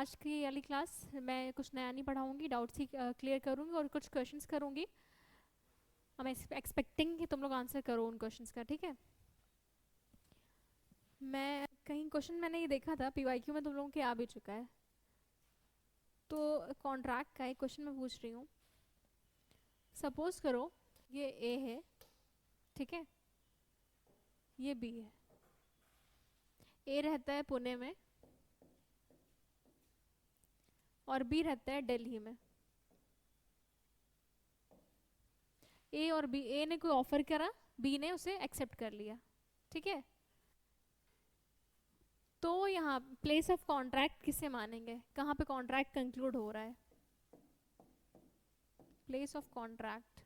आज की वाली क्लास मैं कुछ नया नहीं पढ़ाऊंगी, डाउट्स ही क्लियर करूंगी और कुछ क्वेश्चंस करूंगी। हम एक्सपेक्टिंग कि तुम लोग आंसर करो उन क्वेश्चंस का, ठीक है। मैं कहीं क्वेश्चन मैंने ये देखा था, पीवाईक्यू में तुम लोगों के आ भी चुका है। तो कॉन्ट्रैक्ट का एक क्वेश्चन मैं पूछ रही हूँ। सपोज करो ये ए है, ठीक है, ये बी है। ए रहता है पुणे में और बी रहता है दिल्ली में। ए और बी, ए ने कोई ऑफर करा, बी ने उसे एक्सेप्ट कर लिया, ठीक है। तो यहाँ प्लेस ऑफ कॉन्ट्रैक्ट किसे मानेंगे, कहाँ पे कॉन्ट्रैक्ट कंक्लूड हो रहा है। प्लेस ऑफ कॉन्ट्रैक्ट,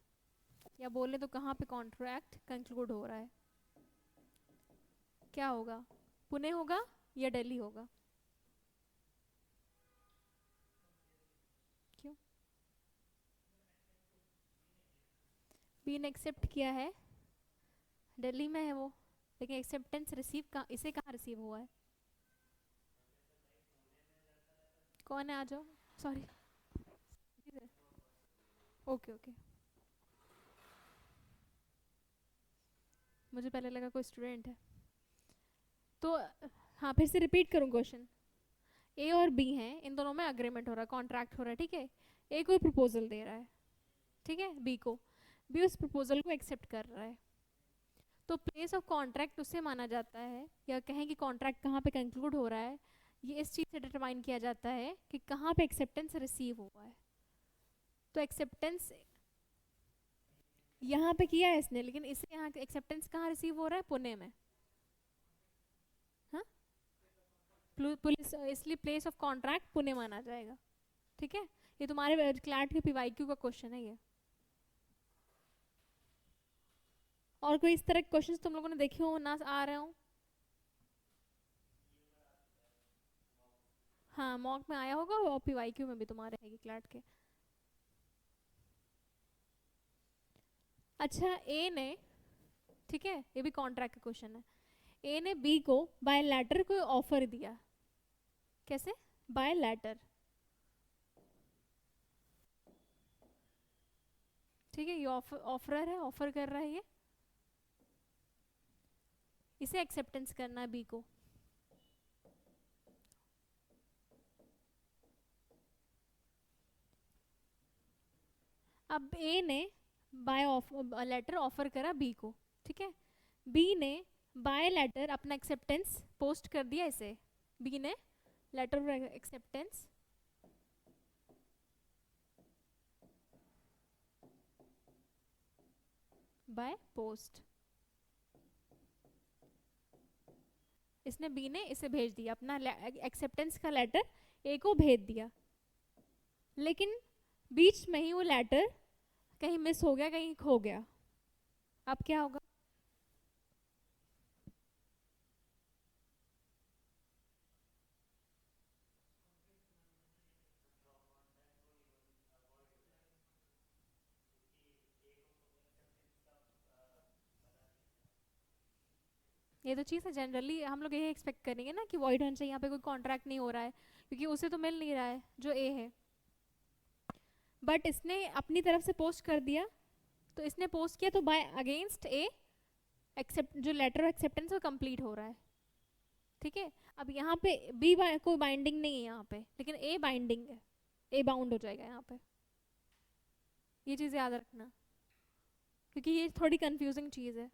या बोले तो कहाँ पे कॉन्ट्रैक्ट कंक्लूड हो रहा है, क्या होगा। पुणे होगा या दिल्ली होगा। क्यों। बी ने एक्सेप्ट किया है, दिल्ली में है वो, लेकिन एक्सेप्टेंस रिसीव कहाँ, इसे कहाँ रिसीव हुआ है। कौन है, आ जाओ। सॉरी। ओके ओके, मुझे पहले लगा कोई स्टूडेंट है। तो हाँ, फिर से रिपीट करूँ क्वेश्चन। ए और बी हैं, इन दोनों में अग्रीमेंट हो रहा है, कॉन्ट्रैक्ट हो रहा है, ठीक है। ए कोई प्रपोजल दे रहा है, ठीक है, बी को। बी उस प्रपोजल को एक्सेप्ट कर रहा है। तो प्लेस ऑफ कॉन्ट्रैक्ट उससे माना जाता है, या कहें कि कॉन्ट्रैक्ट कहाँ पे कंक्लूड हो रहा है, ये इस चीज़ से डिटरमाइन किया जाता है कि कहाँ पे एक्सेप्टेंस रिसीव हुआ है। तो एक्सेप्टेंस यहाँ पे किया है इसने, लेकिन इसे यहाँ एक्सेप्टेंस कहाँ रिसीव हो रहा है, पुणे में। हाँ, पुलिस, इसलिए प्लेस ऑफ कॉन्ट्रैक्ट पुणे माना जाएगा, ठीक है। ये तुम्हारे क्लाट के पीवाईक्यू का क्वेश्चन है ये। और कोई इस तरह के क्वेश्चंस तुम लोगों ने देखे हो ना, आ रहे हो। हाँ, मॉक में आया होगा और पीवाईक्यू में भी तुम्हारे है क्लाट के। अच्छा, ए ने, ठीक है, ये भी कॉन्ट्रैक्ट का क्वेश्चन है। ए ने बी को बाय लेटर कोई ऑफर दिया। कैसे, बाय लेटर, ठीक है। ये ऑफरर है, ऑफर कर रहा है ये, इसे एक्सेप्टेंस करना है बी को। अब ए ने बाय लेटर ऑफर करा बी को, ठीक है। बी ने बाय लेटर अपना एक्सेप्टेंस पोस्ट कर दिया इसे। बी ने letter of acceptance by post, इसने बी ने इसे भेज दिया, अपना एक्सेप्टेंस का लेटर ए को भेज दिया। लेकिन बीच में ही वो लेटर कहीं मिस हो गया, कहीं खो गया। अब क्या होगा। ये तो चीज़ है, जनरली हम लोग यही एक्सपेक्ट करेंगे ना कि वॉइड होना चाहिए, यहाँ पे कोई कॉन्ट्रैक्ट नहीं हो रहा है, क्योंकि उसे तो मिल नहीं रहा है जो ए है। बट इसने अपनी तरफ से पोस्ट कर दिया, तो इसने पोस्ट किया तो बाय अगेंस्ट ए एक्सेप्ट, जो लेटर ऑफ एक्सेप्टेंस वो कंप्लीट हो रहा है, ठीक है। अब यहाँ पे बी कोई बाइंडिंग नहीं है यहाँ पे, लेकिन ए बाइंडिंग है, ए बाउंड हो जाएगा यहाँ पे। ये चीज़ याद रखना, क्योंकि ये थोड़ी कंफ्यूजिंग चीज़ है।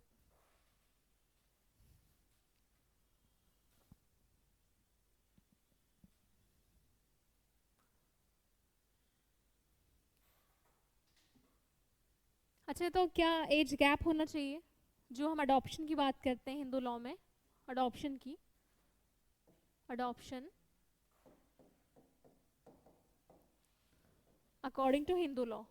अच्छा, तो क्या एज गैप होना चाहिए, जो हम अडॉप्शन की बात करते हैं हिंदू लॉ में, अडॉप्शन की, adoption according to Hindu law.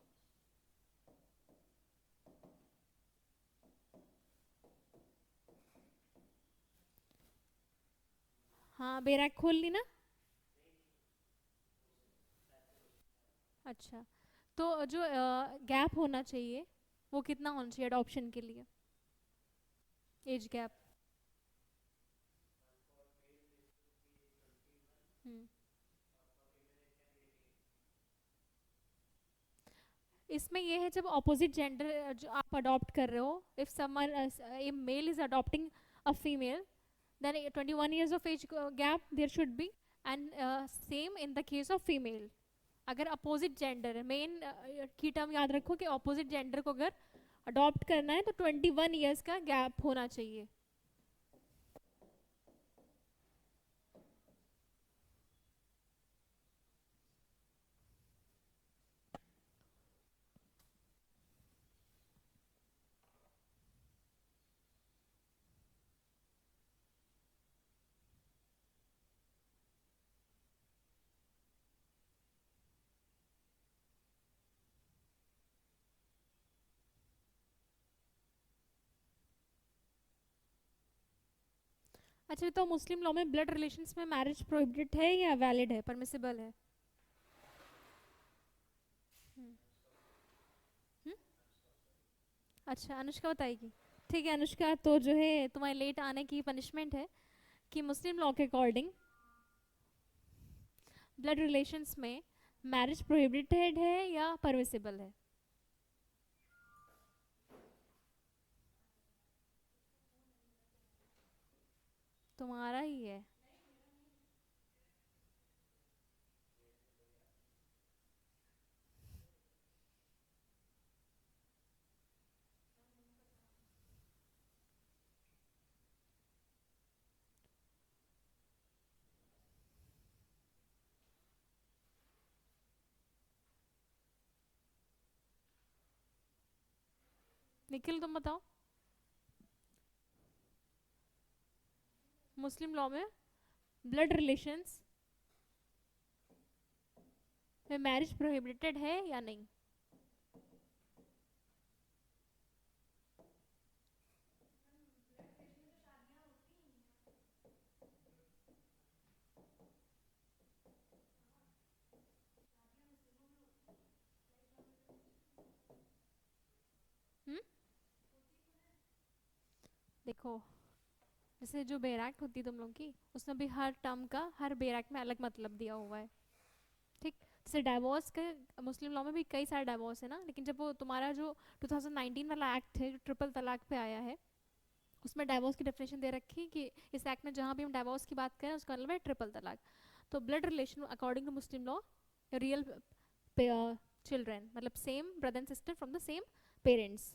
हाँ, बेरैक खोल ली ना। अच्छा, तो जो गैप होना चाहिए वो कितना होना चाहिए अडॉप्शन के लिए, एज गैप। हम्म इसमें ये है जब ऑपोजिट जेंडर जो आप अडॉप्ट कर रहे हो, if someone a male is adopting a female, then 21 years of age gap there should be, and same in the case of female. अगर अपोजिट जेंडर है, मेन की टर्म याद रखो कि अपोजिट जेंडर को अगर अडॉप्ट करना है तो 21 ईयर्स का गैप होना चाहिए. अच्छा, तो मुस्लिम लॉ में ब्लड रिलेशंस में मैरिज प्रोहिबिटेड है या वैलिड है, परमिसिबल है? हम्म. हम्म? अच्छा, अनुष्का बताएगी. ठीक है अनुष्का, तो जो है तुम्हारे लेट आने की पनिशमेंट है कि मुस्लिम लॉ के अकॉर्डिंग ब्लड रिलेशंस में मैरिज प्रोहिबिटेड है या परमिसिबल है? तुम्हारा ही है. निखिल तुम बताओ. मुस्लिम लॉ में ब्लड रिलेशंस में मैरिज प्रोहिबिटेड है या नहीं? हम्म. देखो, जैसे जो बेरैक्ट होती है तुम लोग की, उसमें भी हर टर्म का हर बेरैक्ट में अलग मतलब दिया हुआ है. ठीक. जैसे डाइवोर्स के मुस्लिम लॉ में भी कई सारे डाइवोर्स है ना, लेकिन जब वो तुम्हारा जो 2019 वाला एक्ट है जो ट्रिपल तलाक पे आया है, उसमें डाइवोर्स की डेफिनेशन दे रखी कि इस एक्ट में जहाँ भी हम डाइवोर्स की बात करें उसका मतलब है ट्रिपल तलाक. तो blood relation according to Muslim law, real children मतलब same brother and sister from the same parents,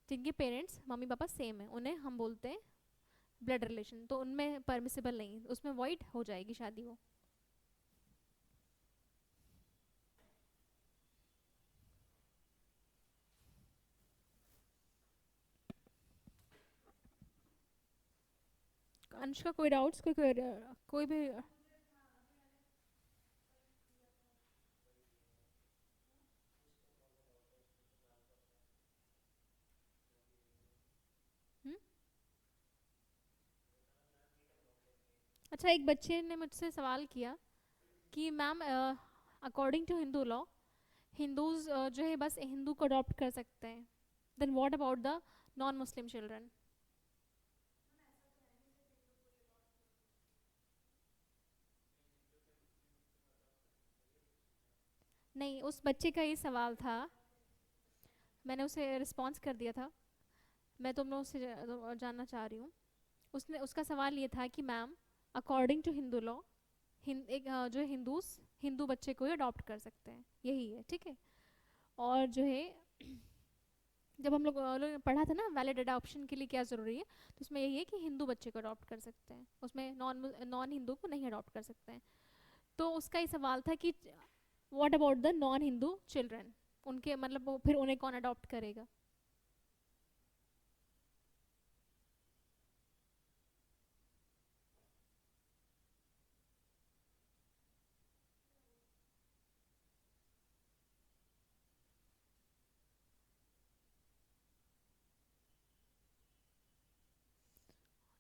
जिनके पेरेंट्स मम्मी पापा सेम है, उन्हें हम बोलते हैं ब्लड रिलेशन. तो उनमें परमिसिबल नहीं, उसमें वॉइड हो जाएगी शादी वो. अनुष्का कोई डाउट्स, कोई भी? हम्म? अच्छा, एक बच्चे ने मुझसे सवाल किया कि ma'am according to Hindu law, Hindus जो है बस हिंदू को अडॉप्ट कर सकते हैं, then what about the non Muslim children? नहीं, उस बच्चे का ये सवाल था, मैंने उसे रिस्पॉन्स कर दिया था. मैं तुम लोगों से जानना चाह रही हूँ. उसने उसका सवाल ये था कि ma'am according to Hindu law, एक जो हिंदूस हिंदू बच्चे को ही अडॉप्ट कर सकते हैं, यही है. ठीक है. और जो है जब हम लोग ने पढ़ा था ना वैलिड अडॉप्शन के लिए क्या ज़रूरी है, तो उसमें यही है कि हिंदू बच्चे को अडॉप्ट कर सकते हैं, उसमें नॉन नॉन हिंदू को नहीं अडॉप्ट कर सकते हैं. तो उसका ये सवाल था कि what about the non Hindu children, उनके मतलब वो फिर उन्हें कौन अडॉप्ट करेगा?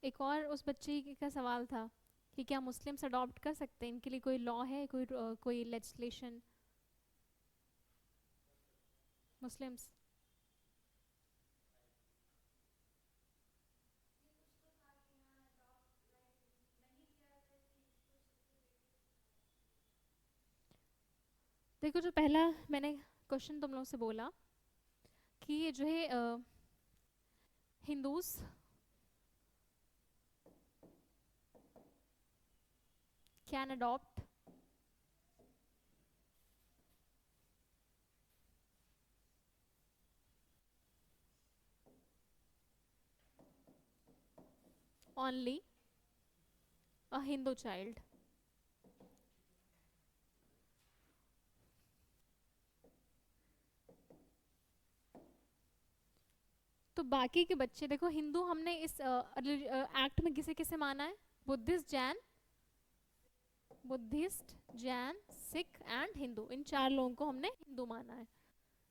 एक और उस बच्चे का सवाल था कि क्या मुस्लिम्स अडॉप्ट कर सकते हैं, इनके लिए कोई लॉ है, कोई लेजिस्लेशन? मुस्लिम्स. देखो, जो पहला मैंने क्वेश्चन तुम लोग से बोला कि ये जो है Hindus can adopt only a Hindu child. तो बाकी के बच्चे देखो, हिंदू हमने इस एक्ट में किसे किसे माना है? Buddhist, Jain, Buddhist, Jain, Sikh and Hindu, इन 4 लोगों को हमने हिंदू माना है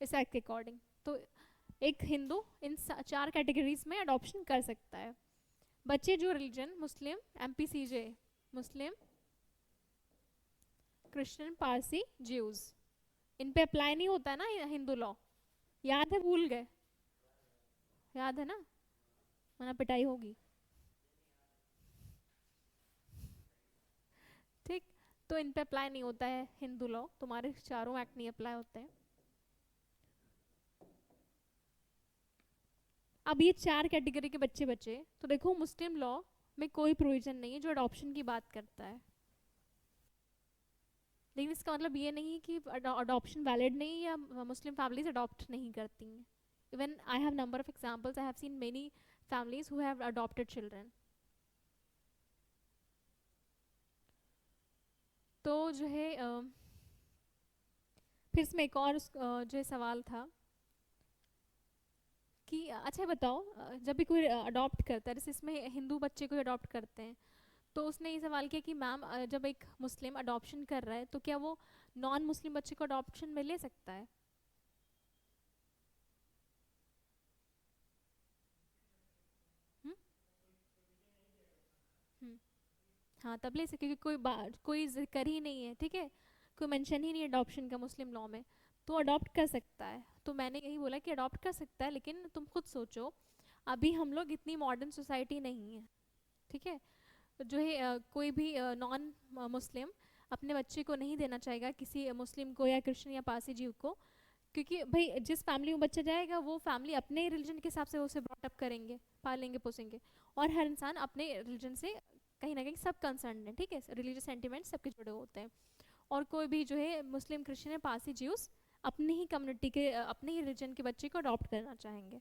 इस एक्ट के अकॉर्डिंग। तो एक हिंदू इन 4 कैटेगरीज में अडॉप्शन कर सकता है। बच्चे जो रिलीजन मुस्लिम, एमपीसीजे, मुस्लिम, क्रिश्चियन, पारसी, ज्यूज, इन पे अप्लाई नहीं होता है ना हिंदू लॉ। याद है? भूल गए? याद है ना? वरना पिटाई होगी। ठीक, तो इन पे अप्लाई नहीं होता है हिंदू लॉ, तुम्हारे चारों एक्ट नहीं अप्लाई होते हैं। अब ये 4 कैटेगरी के बच्चे बचे, तो देखो मुस्लिम लॉ में कोई प्रोविजन नहीं है जो अडॉप्शन की बात करता है। लेकिन इसका मतलब ये नहीं कि अडॉप्शन वैलिड नहीं या मुस्लिम फैमिलीज अडॉप्ट नहीं करती हैं। Even I have number of examples, I have seen many families who have adopted children। तो जो है फिर इसमें एक और जो सवाल था कि अच्छा बताओ, जब भी कोई अडॉप्ट करता है, जैसे इसमें हिंदू बच्चे को अडॉप्ट करते हैं, तो उसने ये सवाल किया कि मैम जब एक मुस्लिम अडॉप्शन कर रहा है तो क्या वो नॉन मुस्लिम बच्चे को अडॉप्शन में ले सकता है? हम्म हम्म हाँ, तब ले सके, क्योंकि कोई बात कोई जिक्र ही नहीं है, ठीक है, कोई मेंशन ही नहीं है अडॉप्शन का मुस्लिम लॉ में, तो अडॉप्ट कर सकता है। तो मैंने यही बोला कि अडॉप्ट कर सकता है, लेकिन तुम खुद सोचो, अभी हम लोग इतनी मॉडर्न सोसाइटी नहीं है, ठीक है, जो है कोई भी नॉन मुस्लिम अपने बच्चे को नहीं देना चाहेगा किसी मुस्लिम को या क्रिश्चियन या पारसी जीव को, क्योंकि भाई जिस फैमिली में बच्चा जाएगा वो फैमिली अपने रिलीजन के हिसाब से उसे ब्रॉटअप करेंगे, पालेंगे पोसेंगे, और हर इंसान अपने रिलीजन से कहीं ना कहीं सब कंसर्न है, ठीक है, रिलीजियस सेंटिमेंट सबके जुड़े होते हैं। और कोई भी जो है मुस्लिम, क्रिश्चियन या पारसी ज्यूस अपनी ही कम्युनिटी के अपने ही रिलीजन के बच्चे को अडॉप्ट करना चाहेंगे।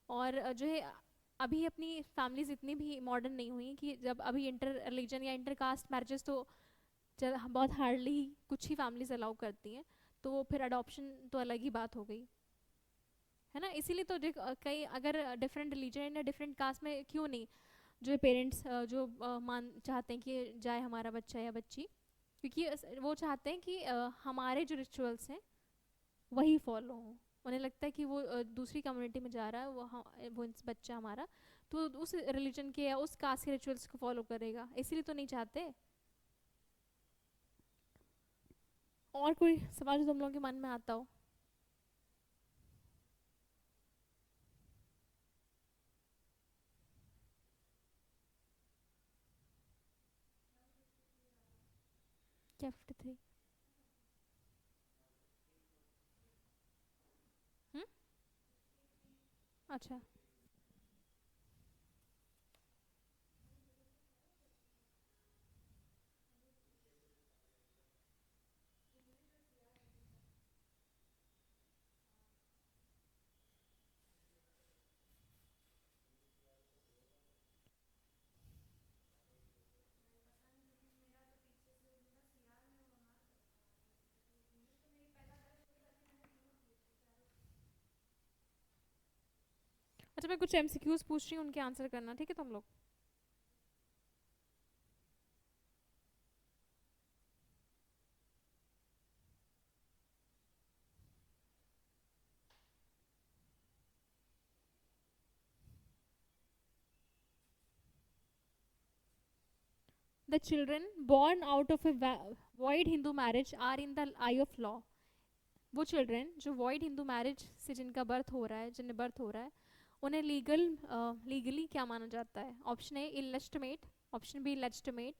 और जो है अभी अपनी फैमिलीज इतनी भी मॉडर्न नहीं हुई कि जब अभी इंटर रिलीजन या इंटर कास्ट मैरिजेस तो बहुत हार्डली कुछ ही फैमिलीज अलाउ करती हैं, तो वो फिर अडॉप्शन तो अलग ही बात हो गई, है ना। इसीलिए तो कई अगर डिफरेंट रिलीजन या डिफरेंट कास्ट में क्यों नहीं, जो पेरेंट्स जो मान चाहते हैं कि जाए हमारा बच्चा या बच्ची, क्योंकि वो चाहते हैं कि हमारे जो रिचुअल्स हैं वही फॉलो हो। उन्हें लगता है कि वो दूसरी कम्युनिटी में जा रहा है, वो बच्चा हमारा तो उस रिलीजन के या उस कास्ट के रिचुअल्स को फॉलो करेगा, इसीलिए तो नहीं चाहते। और कोई सवाल जो तुम लोगों के मन में आता हो? क्या 53? हम्म अच्छा, अच्छा मैं कुछ एमसीक्यूज पूछ रही हूँ, उनके आंसर करना, ठीक है तुम लोग। The children born out of a void Hindu marriage are in the eye of law। वो चिल्ड्रन जो वॉइड हिंदू मैरिज से जिनका बर्थ हो रहा है, जिन्हें बर्थ हो रहा है, उन्हें लीगली क्या माना जाता है? Option A illegitimate, option B legitimate,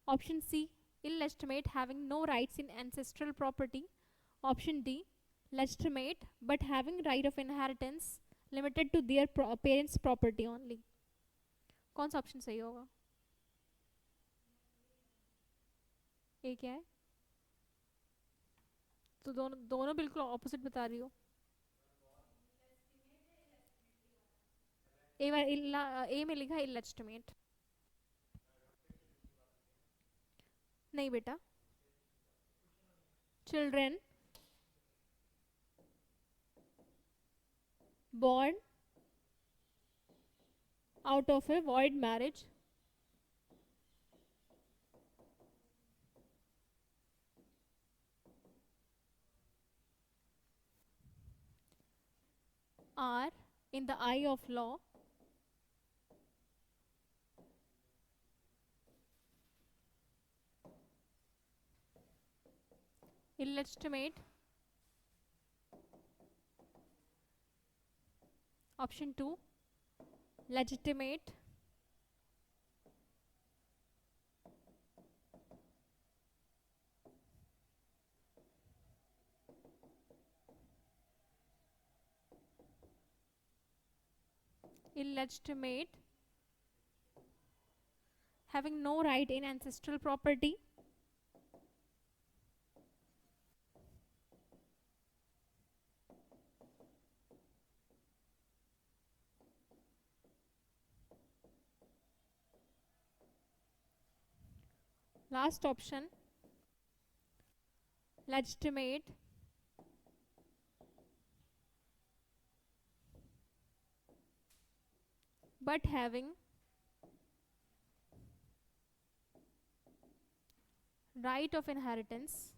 option C illegitimate having no rights in ancestral property, option D legitimate but having right of inheritance limited to their parents property only. कौन सा ऑप्शन सही होगा? ए क्या है? तो दोनों दोनों बिल्कुल ऑपोजिट बता रही हो. ए में लिखा है इलेजिटिमेट. नहीं बेटा. Children born out of a void marriage are, in the eye of law, illegitimate. Option 2, legitimate. Illegitimate, having no right in ancestral property. Last option, legitimate, but having right of inheritance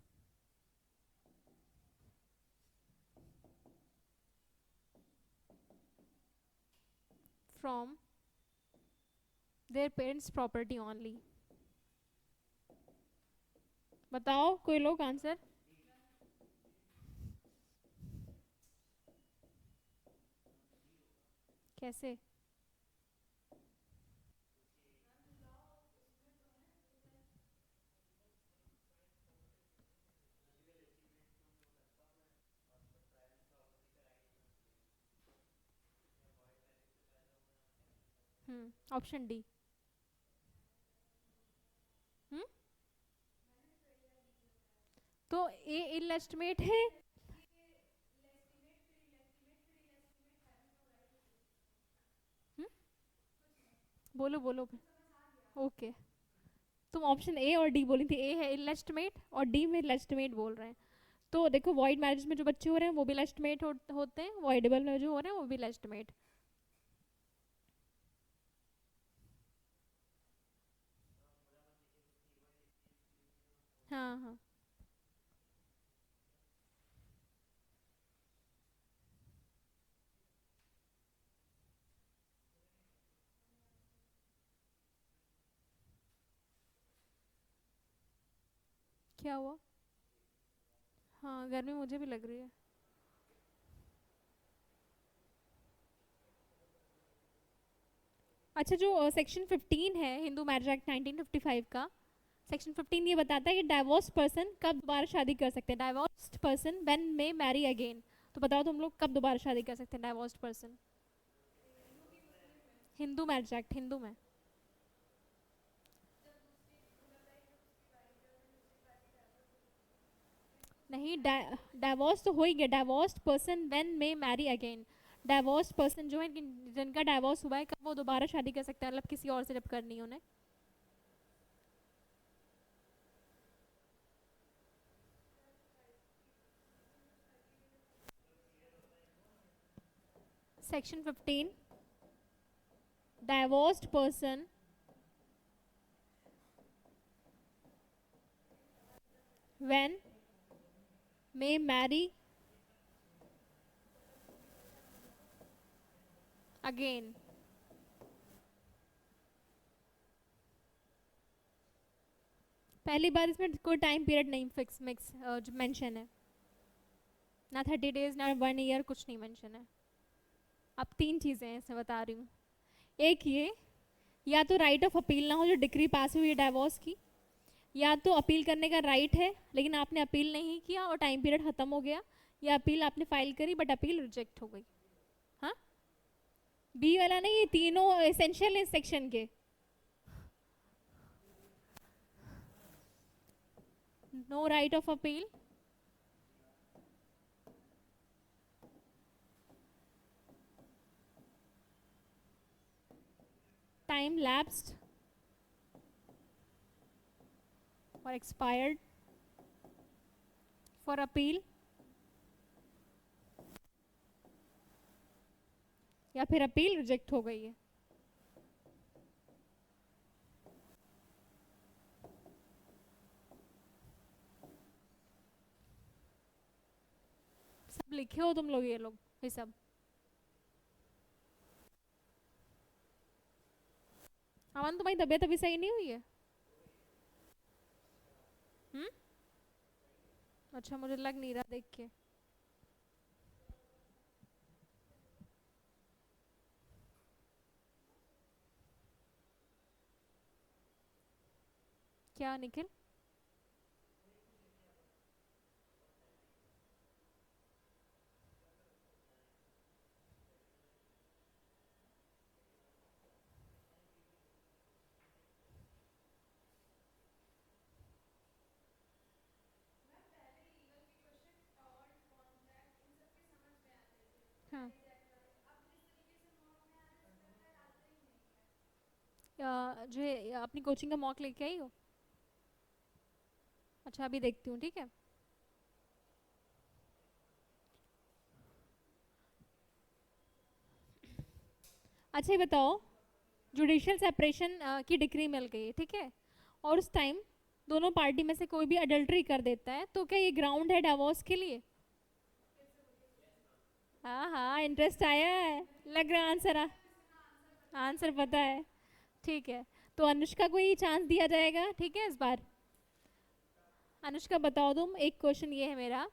from their parents property only. बताओ कोई लोग answer. कैसे? Option D. तो ए illegitimate है. बोलो बोलो. Okay. तुम option A और डी बोली थी. ए है इलेजिटिमेट और डी में इलेजिटिमेट बोल रहे हैं. तो देखो वॉइड मैरिज में जो बच्चे हो रहे हैं वो भी इलेजिटिमेट होते हैं. वॉइडेबल में जो हो रहे हैं वो भी इलेजिटिमेट. हाँ हाँ. क्या हुआ? हाँ गर्मी मुझे भी लग रही है. अच्छा जो सेक्शन 15 है हिंदू मैरिज एक्ट 1955 का, सेक्शन 15 ये बताता है कि डाइवोर्स पर्सन कब दोबारा शादी कर सकते हैं. Divorced person when may marry again. तो बताओ तुम लोग कब दोबारा शादी कर सकते हैं divorced person? Hindu Marriage Act, Hindu में. नहीं डाइवोर्स तो हो ही गया. Divorced person when may marry again. Divorce person जो है जिनका डाइवोर्स हुआ है कब वो दोबारा शादी कर सकते हैं, मतलब किसी और से जब करनी है उन्हें. Section 15, divorced person when may marry again. पहली बार इसमें कोई टाइम पीरियड नहीं फिक्स मिक्स जो मेंशन है. ना 30 डेज ना 1 ईयर, कुछ नहीं मेंशन है. अब 3 चीज़ें हैं इसमें बता रही हूँ. एक ये, या तो राइट ऑफ अपील ना हो जो डिक्री पास हुई है डाइवोर्स की, या तो अपील करने का राइट है लेकिन आपने अपील नहीं किया और टाइम पीरियड ख़त्म हो गया, या अपील आपने फाइल करी बट अपील रिजेक्ट हो गई। हाँ, बी वाला नहीं, ये तीनों एसेंशियल है सेक्शन के। No right of appeal, time lapsed or expired for appeal, या फिर अपील रिजेक्ट हो गई है। सब लिखे हो तुम लोग, ये लोग ये सब? अमन तुम्हारी तबीयत अभी सही नहीं हुई है? हम्म, अच्छा, मुझे लग नहीं रहा देख के। क्या निखिल? हाँ, जो अपनी कोचिंग का मॉक लेके आई हो? अच्छा, अभी देखती हूँ, ठीक है। अच्छा ये बताओ, जुडिशियल सेपरेशन की डिक्री मिल गई है, ठीक है, और उस टाइम दोनों पार्टी में से कोई भी अडल्ट्री कर देता है, तो क्या ये ग्राउंड है डिवोर्स के लिए? हाँ हाँ, इंटरेस्ट आया है, लग रहा आंसर आंसर पता है, ठीक है। तो अनुष्का को ही चांस दिया जाएगा, ठीक है, इस बार। अनुष्का बताओ तुम, एक क्वेश्चन ये है मेरा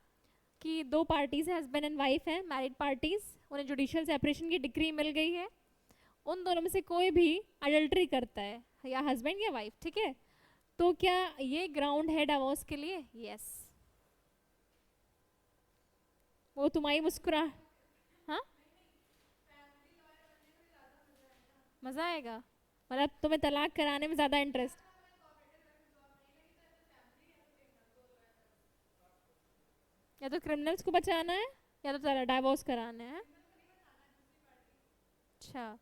कि दो पार्टीज हैं, हस्बैंड एंड वाइफ हैं, मैरिड पार्टीज, उन्हें जुडिशियल सेपरेशन की डिक्री मिल गई है। उन दोनों में से कोई भी अडल्ट्री करता है, या हस्बैंड या वाइफ, ठीक है, तो क्या ये ग्राउंड है डिवोर्स के लिए? यस। वो तुम्हारी मुस्कुरा, हाँ, मजा आएगा, मतलब तुम्हें तलाक कराने में ज्यादा इंटरेस्ट? या तो क्रिमिनल्स को बचाना है, या तो डाइवोर्स कराना है। अच्छा,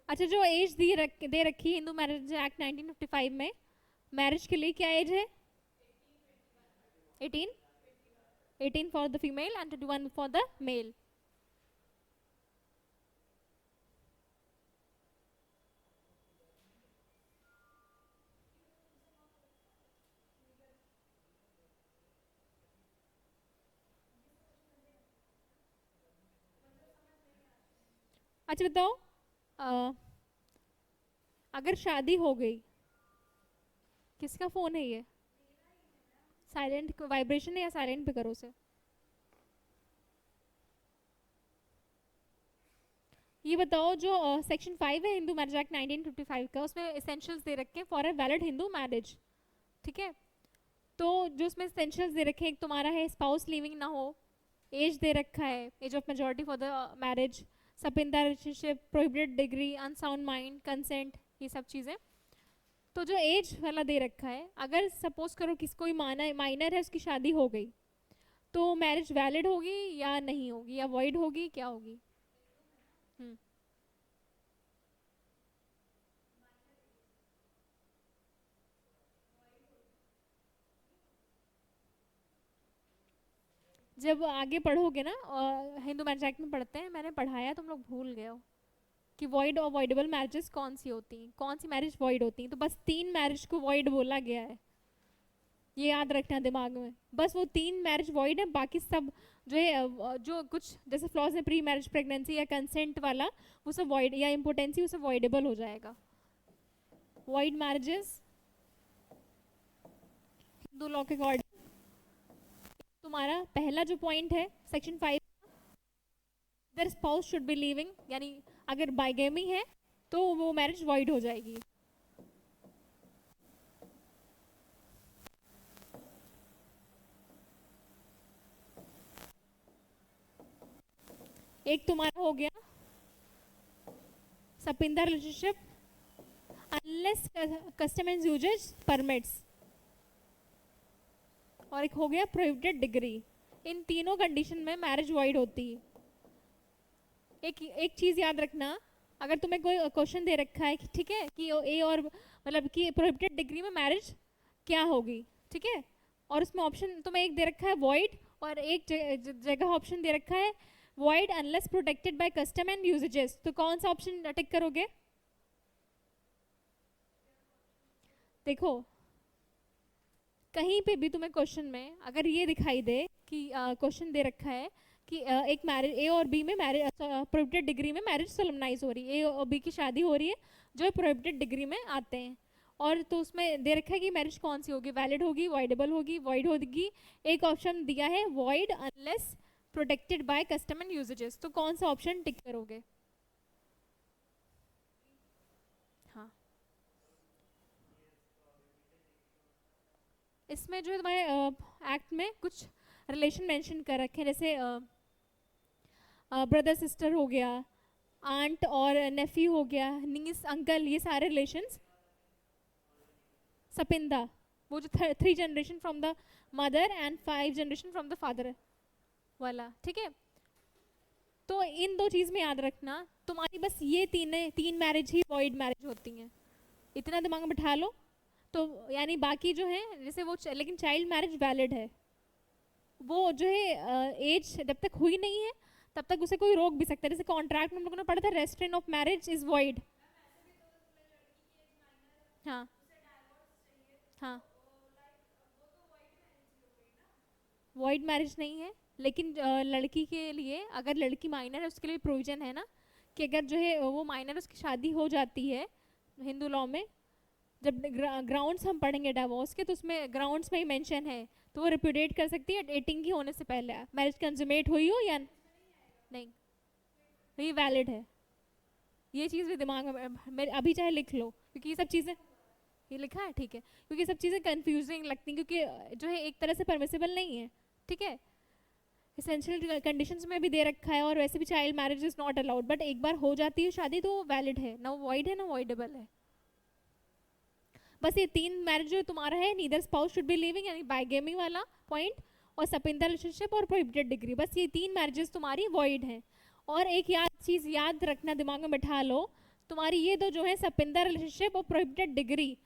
अच्छा, जो एज दे रखी है हिंदू मैरिज एक्ट 1955 में, मैरिज के लिए क्या एज है? 18, 18 for the female and 21 for the male. अच्छा बताओ, अ, अगर शादी हो गई, किसका फोन है ये? साइलेंट वाइब्रेशन है, या साइलेंट पे करो उसे। ये बताओ, जो सेक्शन 5 है हिंदू मैरिज एक्ट 1955 का, उसमें एसेंशियल्स दे रखे हैं for a valid Hindu marriage, ठीक है, तो जो उसमें एसेंशियल्स दे रखे हैं, एक तुम्हारा है स्पाउस लिविंग ना हो, एज दे रखा है, age of majority for the marriage, सब in the relationship, prohibited degree, unsound mind, consent, ये सब चीज़ें। तो जो एज वाला दे रखा है, अगर सपोज करो किसी कोई माइनर है, उसकी शादी हो गई, तो मैरिज वैलिड होगी या नहीं होगी, या वॉइड होगी, क्या होगी? हम्म, जब आगे पढ़ोगे ना, हिंदू मैरिज एक्ट में पढ़ते हैं, मैंने पढ़ाया, तुम लोग भूल गए हो कि वॉइड और वॉइडेबल मैरिजेस कौन सी होती हैं, कौन सी मैरिज वॉइड होती हैं, तो बस 3 मैरिज को वॉइड बोला गया है, ये याद रखना दिमाग में। बस वो 3 मैरिज वॉइड है, बाकी सब जो है जो कुछ जैसे फ्लॉज है, प्री मैरिज प्रेगनेंसी या कंसेंट वाला, वो सब वॉइड, या इम्पोर्टेंसी, वो सब वॉइडेबल हो जाएगा। वॉइड मैरिजेस हिंदू लॉ के अकॉर्डिंग, तुम्हारा पहला जो पॉइंट है section 5, their spouse should be living, यानी अगर बाइगेमी है तो वो मैरिज वॉइड हो जाएगी। एक तुम्हारा हो गया sapinda relationship unless custom and usages permits, और एक हो गया प्रोहिबिटेड डिग्री। इन तीनों कंडीशन में मैरिज वॉइड होती है। एक चीज याद रखना, अगर तुम्हें कोई क्वेश्चन दे रखा है ठीक है कि ए और मतलब कि प्रोहिबिटेड डिग्री में मैरिज क्या होगी, ठीक है, और उसमें ऑप्शन तुम्हें एक दे रखा है वॉइड, और एक जगह ऑप्शन दे रखा है void unless protected by custom and uses, तो कौन सा ऑप्शन टिक करोगे? देखो कहीं पे भी तुम्हें क्वेश्चन में अगर ये दिखाई दे कि क्वेश्चन दे रखा है कि एक मैरिज ए और बी में मैरिज प्रोहिबिटेड डिग्री में मैरिज सोलमनाइज हो रही है, ए और बी की शादी हो रही है जो प्रोहिबिटेड डिग्री में आते हैं, और तो उसमें दे रखा है कि मैरिज कौन सी होगी, वैलिड होगी, वॉइडेबल होगी, वॉइड होगी। एक ऑप्शन दिया है void unless protected by custom and uses, तो कौन सा ऑप्शन टिक करोगे? हाँ, इसमें जो है तुम्हारे एक्ट में कुछ रिलेशन मेंशन कर रखे हैं, जैसे ब्रदर सिस्टर हो गया, आंट और नेफ्यू हो गया, नीस अंकल, ये सारे रिलेशंस। सपिंदा वो जो 3 generation from the mother and 5 generation from the father वाला, ठीक है। तो इन दो चीज में याद रखना, तुम्हारी बस ये तीन मैरिज ही वॉइड मैरिज होती हैं, इतना दिमाग में बिठा लो। तो यानी बाकी जो है जैसे वो लेकिन चाइल्ड मैरिज वैलिड है, वो जो है एज जब तक हुई नहीं है तब तक उसे कोई रोक भी सकता है। जैसे कॉन्ट्रैक्ट में हम लोगों ने पढ़ा था restrain of marriage is void. हाँ हाँ, वॉइड मैरिज नहीं है, लेकिन लड़की के लिए अगर लड़की माइनर है उसके लिए प्रोविजन है ना कि अगर जो है वो माइनर उसकी शादी हो जाती है हिंदू लॉ में, जब ग्राउंड्स हम पढ़ेंगे डिवोर्स के तो उसमें ग्राउंड्स में ही मेंशन है, तो वो रिप्यूडिएट कर सकती है 18 की होने से पहले, मैरिज कंज्यूमेट हुई हो या नहीं, ये वैलिड है। ये चीज़ भी दिमाग में मेरे अभी चाहे लिख लो, क्योंकि ये सब चीज़ें ये लिखा है ठीक है, क्योंकि सब चीज़ें कंफ्यूजिंग लगती हैं, क्योंकि जो है एक तरह से परमिसिबल नहीं है, ठीक है। एसेंशियल कंडीशंस में भी दे रखा है, और वैसे भी child marriage is not allowed, but एक बार हो जाती है शादी तो वो वैलिड है ना, वो वॉइड है ना वॉइडेबल है। बस ये 3 मैरिज जो तुम्हारा है, neither spouse should be living यानी बाइगेमी वाला पॉइंट, और सपिंदा रिलेशनशिप और प्रोहिबिटेड डिग्री, बस ये 3 मैरिजेस तुम्हारी वॉइड हैं। और एक चीज याद रखना, दिमाग में बैठा लो, तुम्हारी ये दो जो है सपिंदा रिलेशनशिप और प्रोहिबिटेड डिग्री,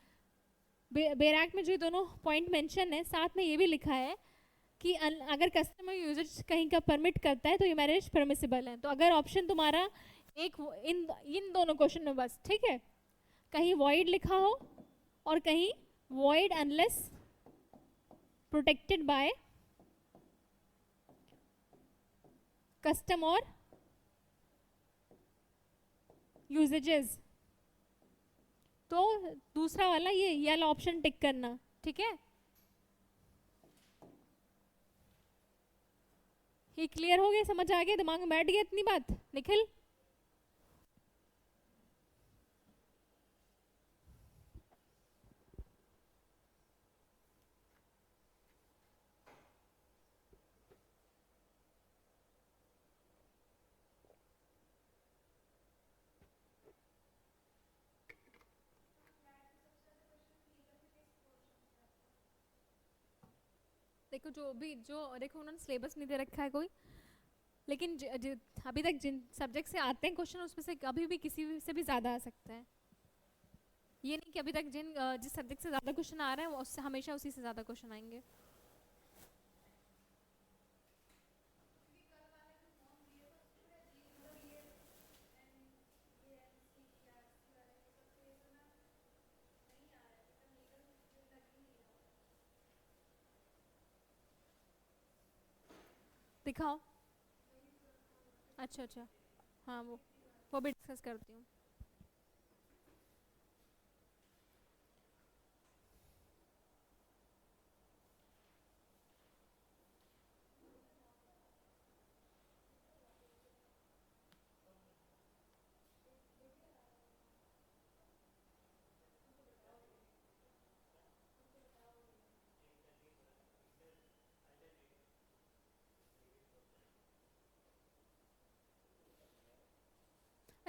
बेर एक्ट में जो दोनों पॉइंट मेंशन है साथ में ये भी लिखा है कि अगर कस्टमर यूजर कहीं का परमिट करता है तो ये मैरिज परमिसिबल है। तो अगर ऑप्शन तुम्हारा एक इन इन दोनों क्वेश्चन में बस, ठीक है, कहीं वॉइड लिखा हो और कहीं void unless protected by custom और यूजेजेस, तो दूसरा वाला ये वाला ऑप्शन टिक करना, ठीक है। ये क्लियर हो गया, समझ आ गया, दिमाग में बैठ गया इतनी बात निखिल? देखो जो भी जो देखो उन्होंने सिलेबस नहीं दे रखा है कोई, लेकिन अभी तक जिन सब्जेक्ट से आते हैं क्वेश्चन उसमें से कभी भी किसी से भी ज़्यादा आ सकता है। ये नहीं कि अभी तक जिस सब्जेक्ट से ज़्यादा क्वेश्चन आ रहे हैं वो उससे हमेशा उसी से ज़्यादा क्वेश्चन आएंगे। दिखाओ। अच्छा अच्छा, हाँ वो भी डिस्कस करती हूँ।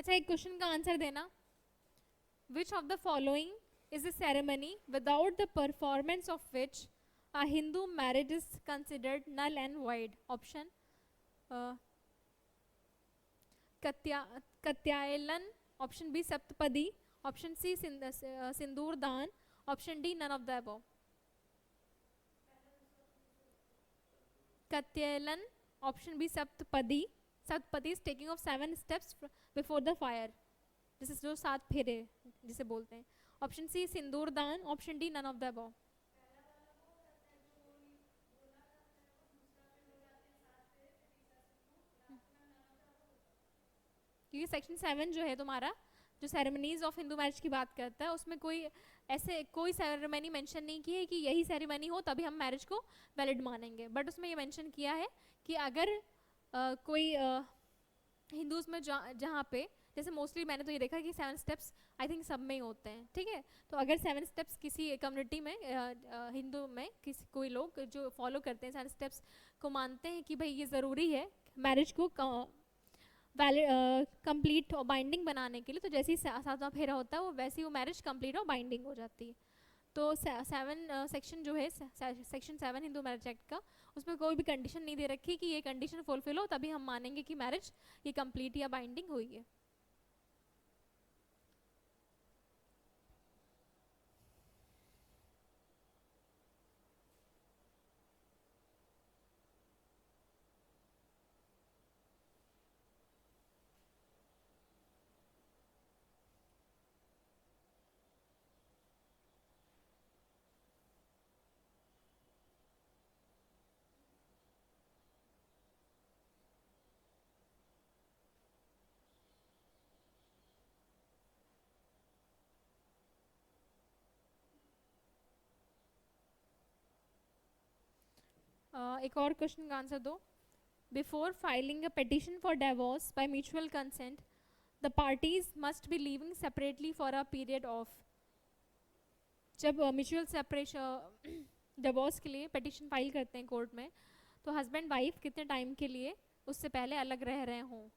अच्छा, एक क्वेश्चन का आंसर देना. Which of the following is a ceremony without the performance of which a Hindu marriage is considered null and void? Option uh, Katyayalan, option B Saptapadi, option C Sindoor Dan, option D none of the above. Katyayalan, option B Saptapadi. Saptapadi is taking of 7 steps before the fire. This is जो 7 फेरे जिसे बोलते हैं. Option C sindoor daan, option D none of the above. क्योंकि section 7 जो है तुम्हारा, जो सेरेमनीज ऑफ हिंदू मैरिज की बात करता है, उसमें कोई सेरेमनी मेंशन नहीं की है कि यही सेरेमनी हो तभी हम मैरिज को वैलिड मानेंगे. बट उसमें ये मेंशन किया है कि अगर कोई हिंदूज में जहाँ पे, जैसे मोस्टली मैंने तो ये देखा कि 7 स्टेप्स आई थिंक सब में ही होते हैं, ठीक है. तो अगर 7 स्टेप्स किसी कम्युनिटी में हिंदू में कोई लोग जो फॉलो करते हैं 7 स्टेप्स को मानते हैं कि भाई ये ज़रूरी है मैरिज को कंप्लीट और बाइंडिंग बनाने के लिए, तो जैसे ही 7वां फेरा होता है वो वैसे ही वो मैरिज कंप्लीट और बाइंडिंग हो जाती है. तो 7 सेक्शन जो है, सेक्शन 7 हिंदू मैरिज एक्ट का, उसमें कोई भी कंडीशन नहीं दे रखी कि ये कंडीशन फुलफिल हो तभी हम मानेंगे कि मैरिज ये कंप्लीट या बाइंडिंग हुई है. एक और क्वेश्चन का आंसर दो. Before filing a petition for divorce by mutual consent the parties must be living separately for a period of. जब म्यूचुअल सेपरेशन डिवोर्स के लिए पिटिशन फाइल करते हैं कोर्ट में, तो हस्बैंड वाइफ कितने टाइम के लिए उससे पहले अलग रह रहे हों.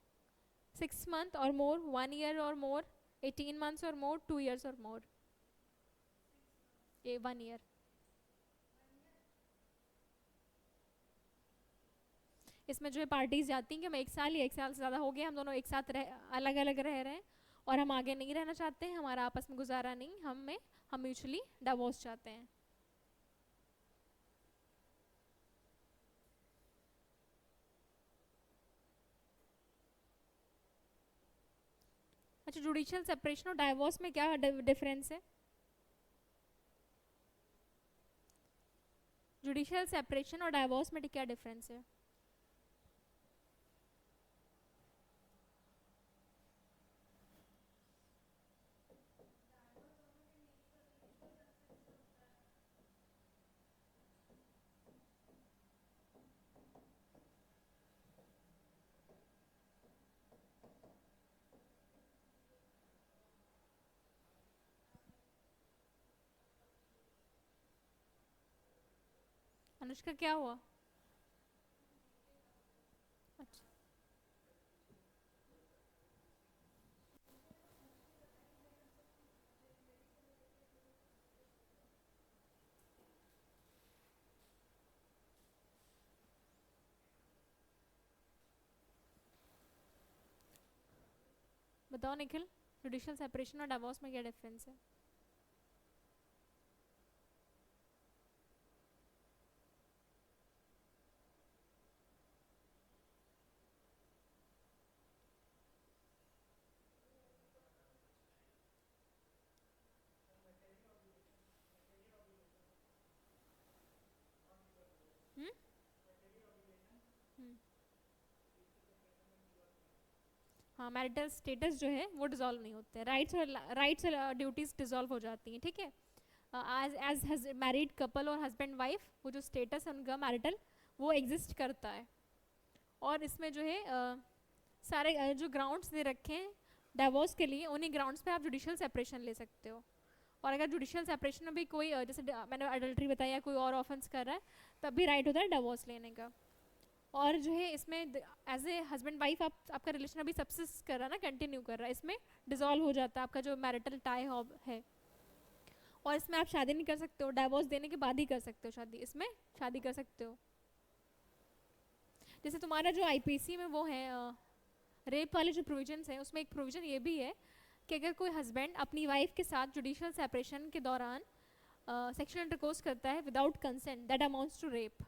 6 months और मोर, 1 year और मोर, 18 months और मोर, 2 years और मोर. 1 year. इसमें जो है पार्टीज जाती हैं कि हम 1 साल या 1 साल से ज़्यादा हो गया, हम दोनों एक साथ अलग अलग रह रहे हैं और हम आगे नहीं रहना चाहते हैं, हमारा आपस में गुजारा नहीं, हम म्यूचुअली डिवोर्स चाहते हैं. अच्छा, जुडिशियल सेपरेशन और डाइवोर्स में क्या डिफरेंस है? जुडिशियल सेपरेशन और डाइवोर्स में क्या डिफरेंस है? अनुष्का क्या हुआ? अच्छा, बताओ निखिल, जुडिशियल सेपरेशन और डिवोर्स में क्या डिफरेंस है? हम्म. हम्म. हाँ, मैरिटल स्टेटस जो है वो डिसॉल्व नहीं होते, राइट्स और ड्यूटीज डिसॉल्व हो जाती हैं, ठीक है. एज मैरिड कपल और हस्बैंड वाइफ वो जो स्टेटस है उनका मैरिटल वो एग्जिस्ट करता है. और इसमें जो है सारे जो ग्राउंड्स दे रखे हैं डिवोर्स के लिए, उन्हीं ग्राउंड्स पे आप जुडिशियल सेपरेशन ले सकते हो. और अगर जुडिशियल सेपरेशन में भी कोई जैसे मैंने अडल्ट्री बताया, कोई और ऑफेंस कर रहा है, तब भी राइट होता है डिवोर्स लेने का. और जो है इसमें एज ए हस्बैंड वाइफ आप आपका रिलेशन अभी सबसिस्ट कर रहा है ना, कंटिन्यू कर रहा है, इसमें डिसॉल्व हो जाता है आपका जो मैरिटल टाई है। और इसमें आप शादी नहीं कर सकते हो, डाइवोर्स देने के बाद ही कर सकते हो शादी, इसमें शादी कर सकते हो। जैसे तुम्हारा जो आईपीसी में वो है रेप वाले जो प्रोविजंस हैं, उसमें एक प्रोविजन ये भी है कि अगर कोई हस्बैंड अपनी वाइफ के साथ जुडिशियल सेपरेशन के दौरान सेक्सुअल इंटरकोर्स करता है without consent, that amounts to rape.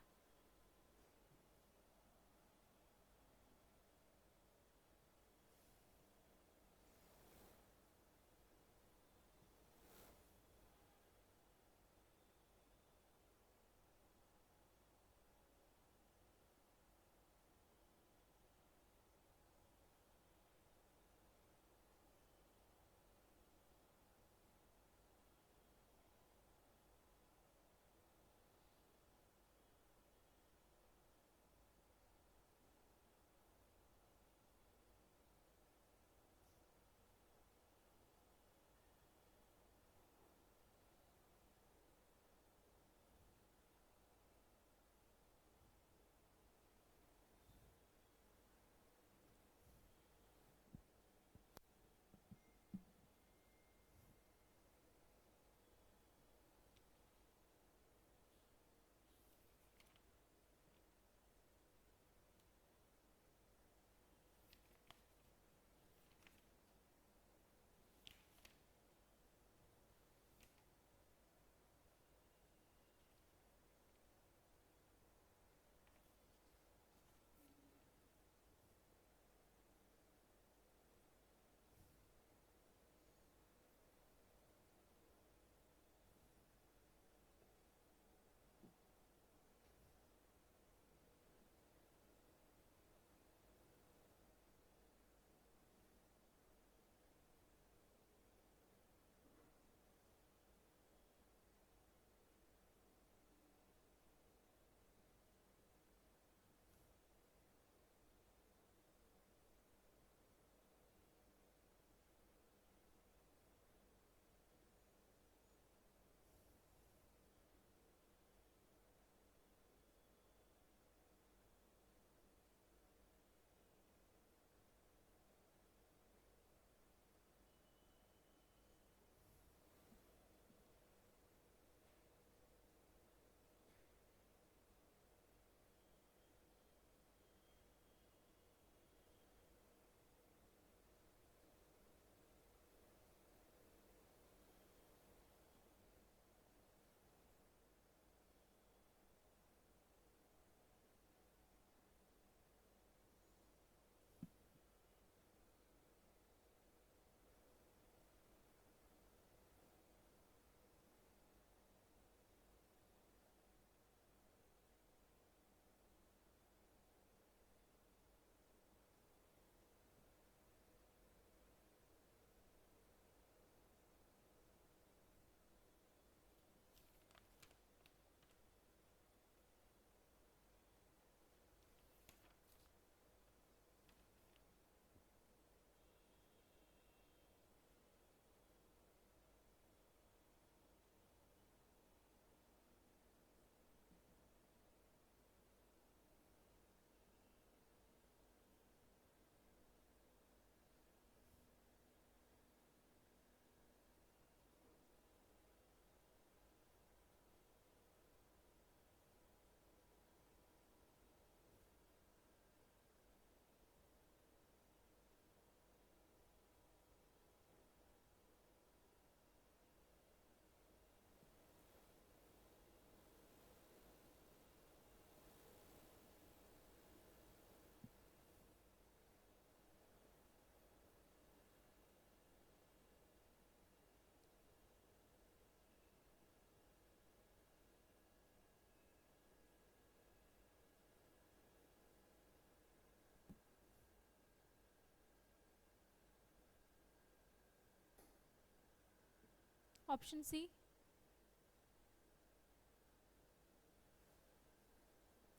Option C.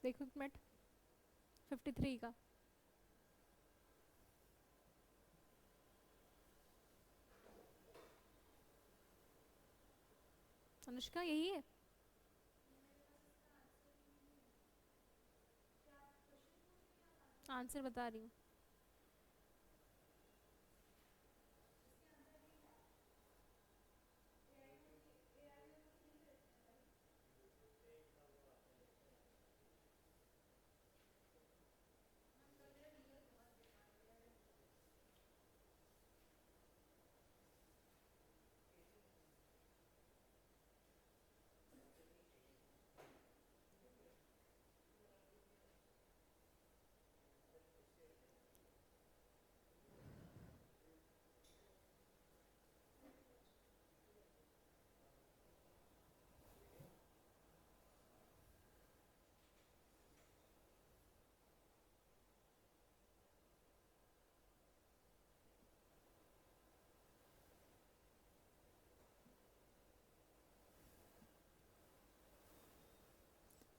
देखो एक मिनट, 53 का। अनुष्का यही है। आंसर बता रही हूँ।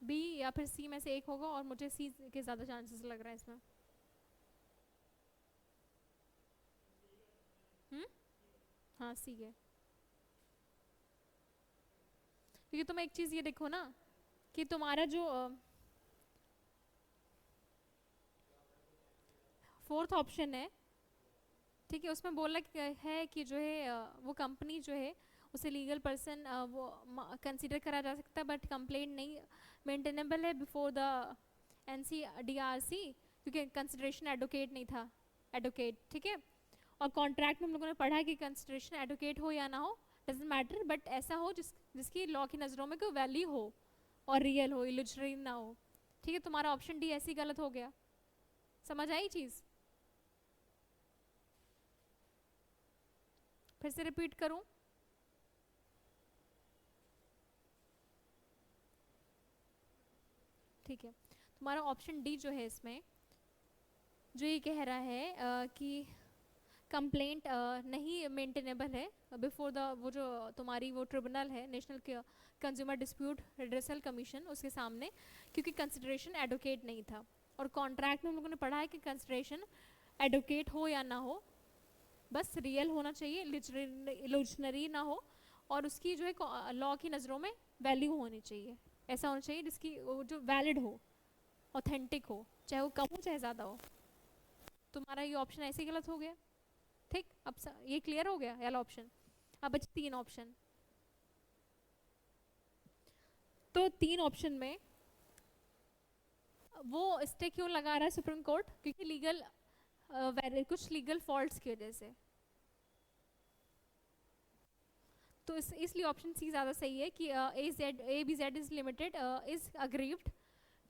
बी या फिर सी में से एक होगा, और मुझे सी के ज़्यादा चांसेस लग रहा है इसमें। हम्म। हाँ सी है, क्योंकि तुम एक चीज़ ये देखो ना कि तुम्हारा जो फोर्थ ऑप्शन है, ठीक है, उसमें बोला है कि जो है वो कंपनी जो है उसे लीगल पर्सन वो कंसीडर करा जा सकता है, बट कंप्लेंट नहीं मेंटेनेबल है बिफोर द NCDRC, क्योंकि कंसिडरेशन एडवोकेट नहीं था, एडवोकेट, ठीक है। और कॉन्ट्रैक्ट में हम लोगों ने पढ़ा है कि कंसिडरेशन एडवोकेट हो या ना हो डजेंट मैटर, बट ऐसा हो जिसकी लॉ की नज़रों में कोई वैल्यू हो और रियल हो, इल्यूजनरी ना हो, ठीक है। तुम्हारा ऑप्शन डी ऐसे ही गलत हो गया। समझ आई चीज़? फिर से रिपीट करूं? ठीक है, तुम्हारा ऑप्शन डी जो है इसमें, जो ये कह रहा है कि कंप्लेंट नहीं मेंटेनेबल है बिफोर द वो जो तुम्हारी वो ट्रिब्यूनल है, national consumer dispute redressal commission, उसके सामने, क्योंकि कंसिडरेशन एडवोकेट नहीं था। और कॉन्ट्रैक्ट में हम लोगों ने पढ़ा है कि कंसिडरेशन एडवोकेट हो या ना हो, बस रियल होना चाहिए, इल्यूजनरी ना हो, और उसकी जो है लॉ की नज़रों में वैल्यू होनी चाहिए, ऐसा होना चाहिए जिसकी वो जो वैलिड हो, ऑथेंटिक हो, चाहे वो कम हो चाहे ज़्यादा हो। तुम्हारा ये ऑप्शन ऐसे ही गलत हो गया, ठीक। अब ये क्लियर हो गया वाला ऑप्शन। अब बचे तीन ऑप्शन। तो तीन ऑप्शन में वो स्टे क्यों लगा रहा है सुप्रीम कोर्ट, क्योंकि लीगल कुछ लीगल फॉल्ट्स की वजह से। तो इसलिए ऑप्शन सी ज़्यादा सही है कि ABZ is limited is aggrieved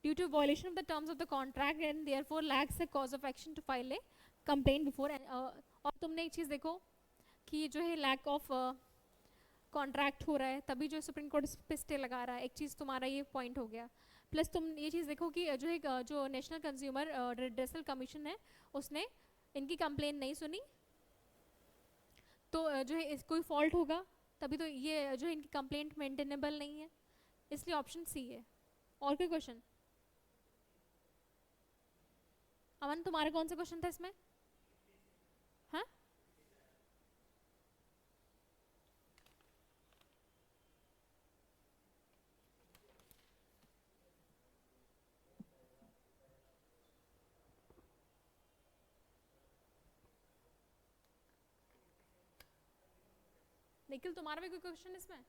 due to violation of the terms of the contract and therefore lacks a cause of action to file a complaint before. और तुमने एक चीज़ देखो कि जो है लैक ऑफ कॉन्ट्रैक्ट हो रहा है, तभी जो सुप्रीम कोर्ट इस पे स्टे लगा रहा है, एक चीज़ तुम्हारा ये पॉइंट हो गया। प्लस तुम ये चीज़ देखो कि जो एक जो नेशनल कंज्यूमर रिड्रेसल कमीशन है, उसने इनकी कंप्लेन नहीं सुनी, तो जो है कोई फॉल्ट होगा, तभी तो ये जो है इनकी कंप्लेंट मेंटेनेबल नहीं है, इसलिए ऑप्शन सी है। और कोई क्वेश्चन? अमन तुम्हारा कौन सा क्वेश्चन था इसमें? हाँ, निखिल तुम्हारा भी कोई क्वेश्चन इसमें?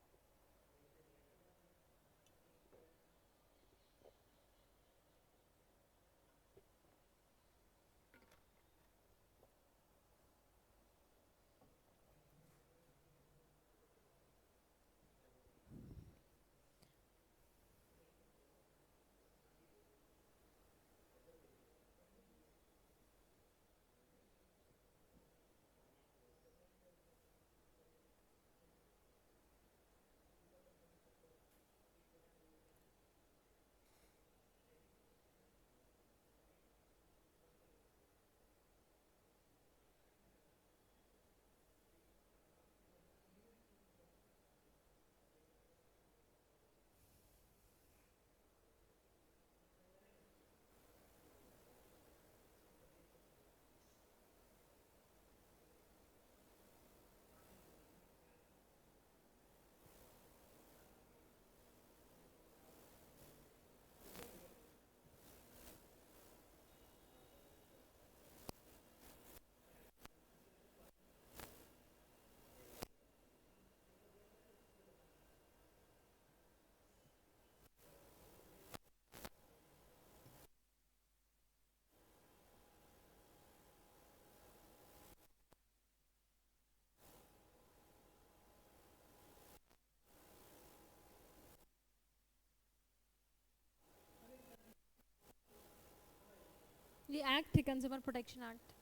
ये एक्ट है कंज्यूमर प्रोटेक्शन एक्ट।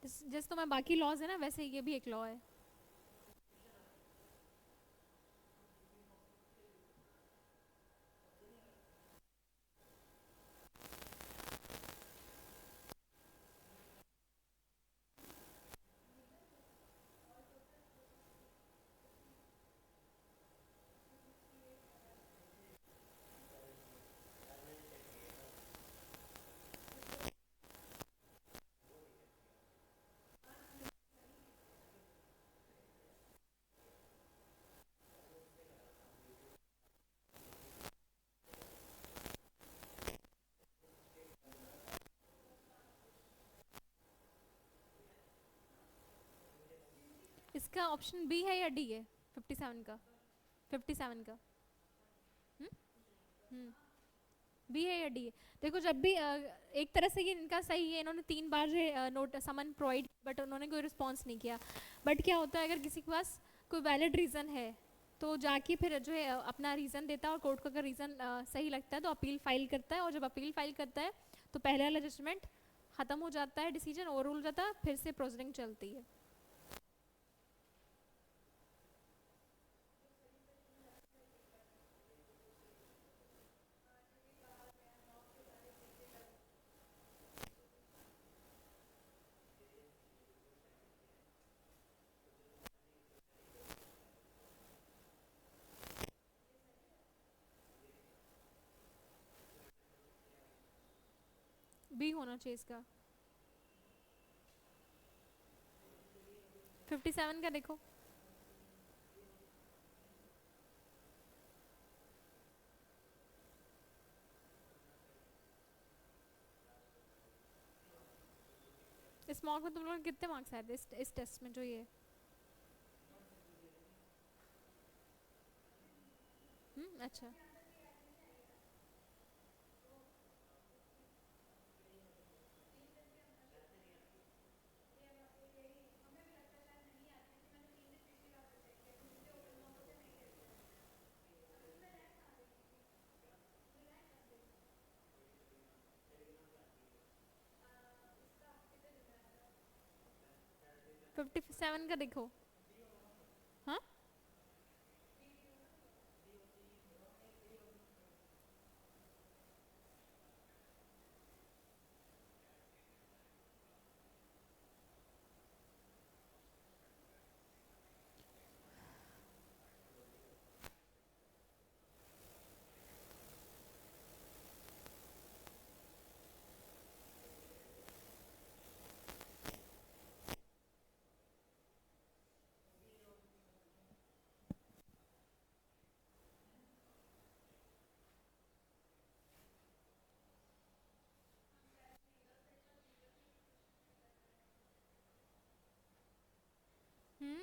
जैसे तो मैं बाकी लॉज है ना, वैसे ये भी एक लॉ है। इसका ऑप्शन बी है या डी है 57 का? 57 का। हम्म। बी है या डी है? देखो जब भी एक तरह से ये इनका सही है, इन्होंने 3 बार जो है नोट समन प्रोवाइड, बट उन्होंने कोई रिस्पॉन्स नहीं किया। बट क्या होता है अगर किसी के पास कोई वैलिड रीज़न है तो जाके फिर जो है अपना रीज़न देता है, और कोर्ट को अगर रीज़न सही लगता है तो अपील फाइल करता है, और जब अपील फाइल करता है तो पहले वाला जजमेंट ख़त्म हो जाता है, डिसीजन ओवर रूल जाता है, फिर से प्रोसीडिंग चलती है। बी होना चाहिए इसका। 57 का देखो। इस मॉक में तुम लोगों के कितने मार्क्स आए थे इस टेस्ट में जो ये? अच्छा। फिफ्टी सेवन का देखो। हाँ। हम्म।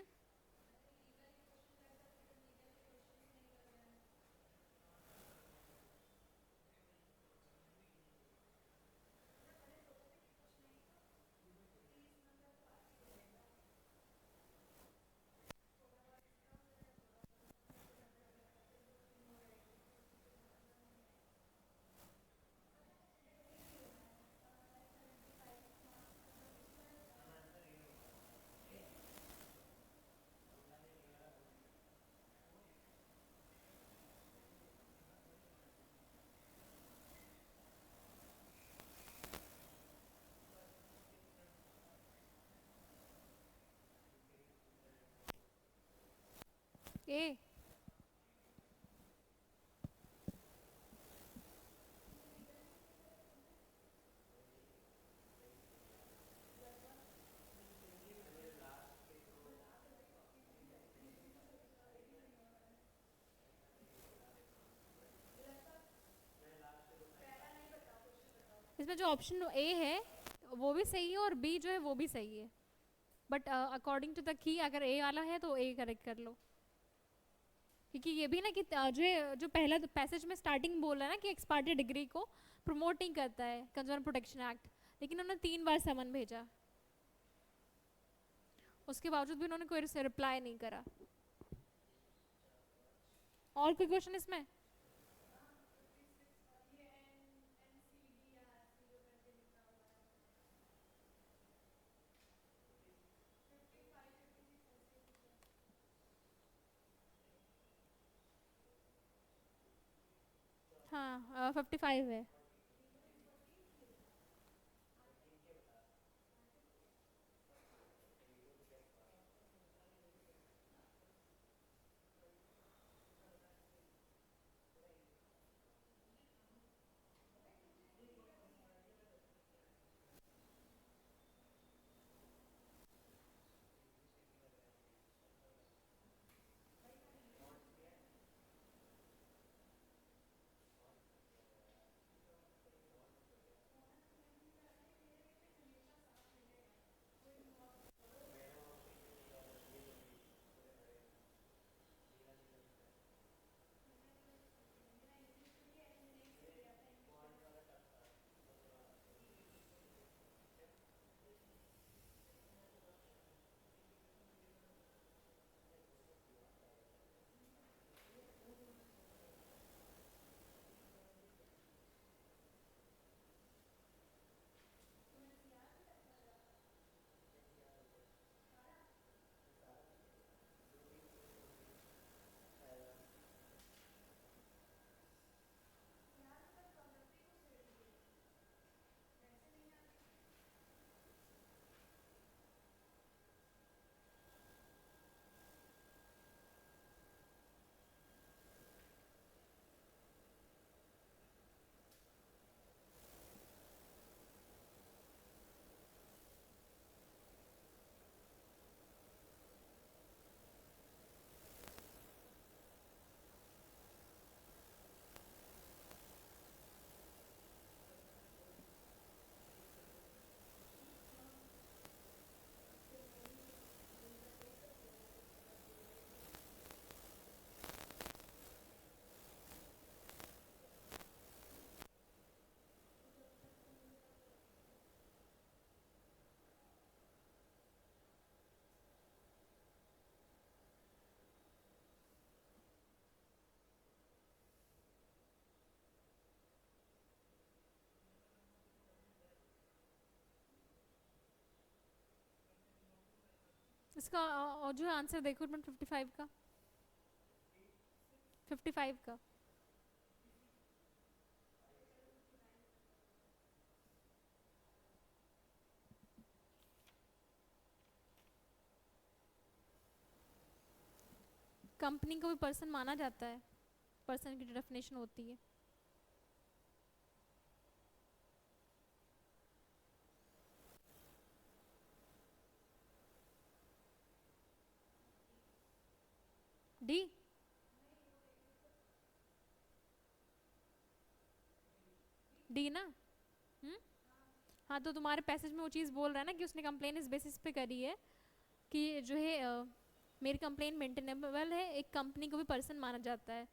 ए। इसमें जो ऑप्शन ए है वो भी सही है, और बी जो है वो भी सही है, but according to the key अगर ए वाला है तो ए करेक्ट कर लो। क्योंकि ये भी ना कि जो पहला पैसेज में स्टार्टिंग बोला है ना कि एक्सपार्टी डिग्री को प्रमोट नहीं करता है कंज्यूमर प्रोटेक्शन एक्ट, लेकिन उन्होंने 3 बार समन भेजा, उसके बावजूद भी उन्होंने कोई रिप्लाई नहीं करा। और कोई क्वेश्चन इसमें? हाँ 55 है। इसका और जो आंसर देखो तुम 55 का, 55 का। कंपनी को भी पर्सन माना जाता है, पर्सन की डेफिनेशन होती है। डी। डी ना। हम्म। हाँ तो तुम्हारे पैसेज में वो चीज़ बोल रहा है ना कि उसने कंप्लेन इस बेसिस पे करी है कि जो है मेरी कंप्लेन मेंटेनेबल है, एक कंपनी को भी पर्सन माना जाता है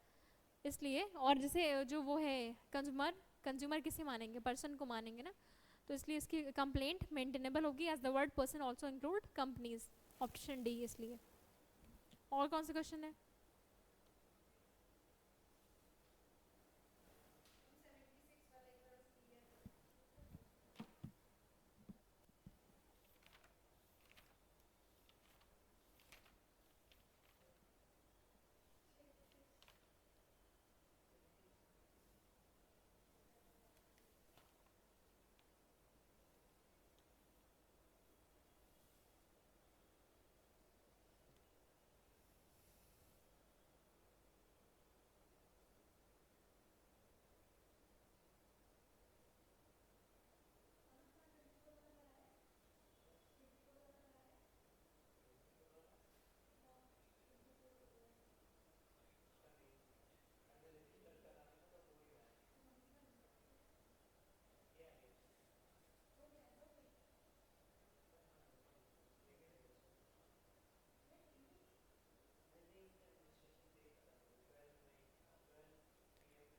इसलिए। और जैसे जो वो है कंज्यूमर, कंज्यूमर किसे मानेंगे, पर्सन को मानेंगे ना, तो इसलिए इसकी कंप्लेंट मेंटेनेबल होगी as the word person also include companies. Option D इसलिए। और कौन सा क्वेश्चन है?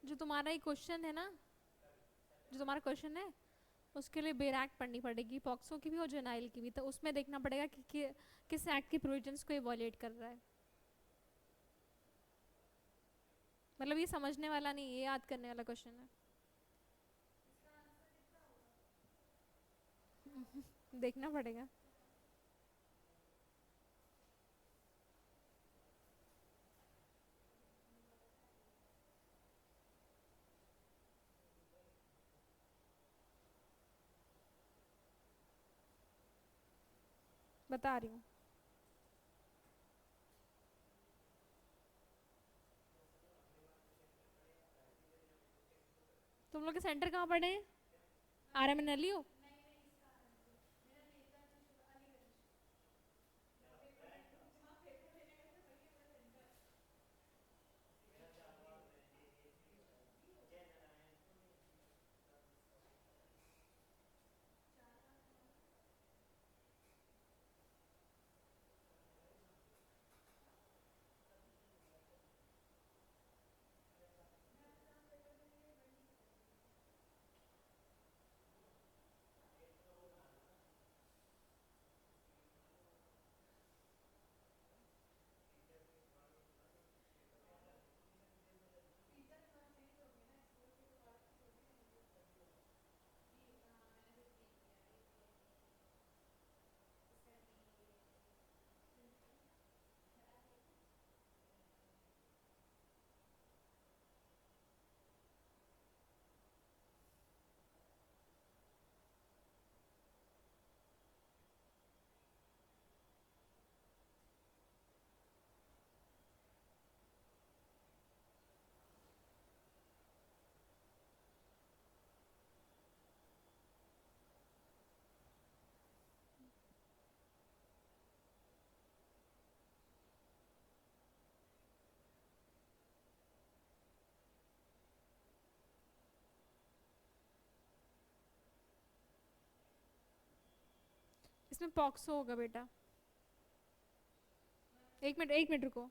जो तुम्हारा ये क्वेश्चन है ना, जो तुम्हारा क्वेश्चन है उसके लिए बेर एक्ट पढ़नी पड़ेगी, पॉक्सो की भी और जेनाइल की भी, तो उसमें देखना पड़ेगा कि किस एक्ट की प्रोविजंस को ये वॉलेट कर रहा है। मतलब ये समझने वाला नहीं, ये याद करने वाला क्वेश्चन है। देखना पड़ेगा। बता रही हूँ। तुम लोग के सेंटर कहाँ पड़े हैं? R M N L U? इसमें पॉक्सो होगा बेटा। एक मिनट रुको।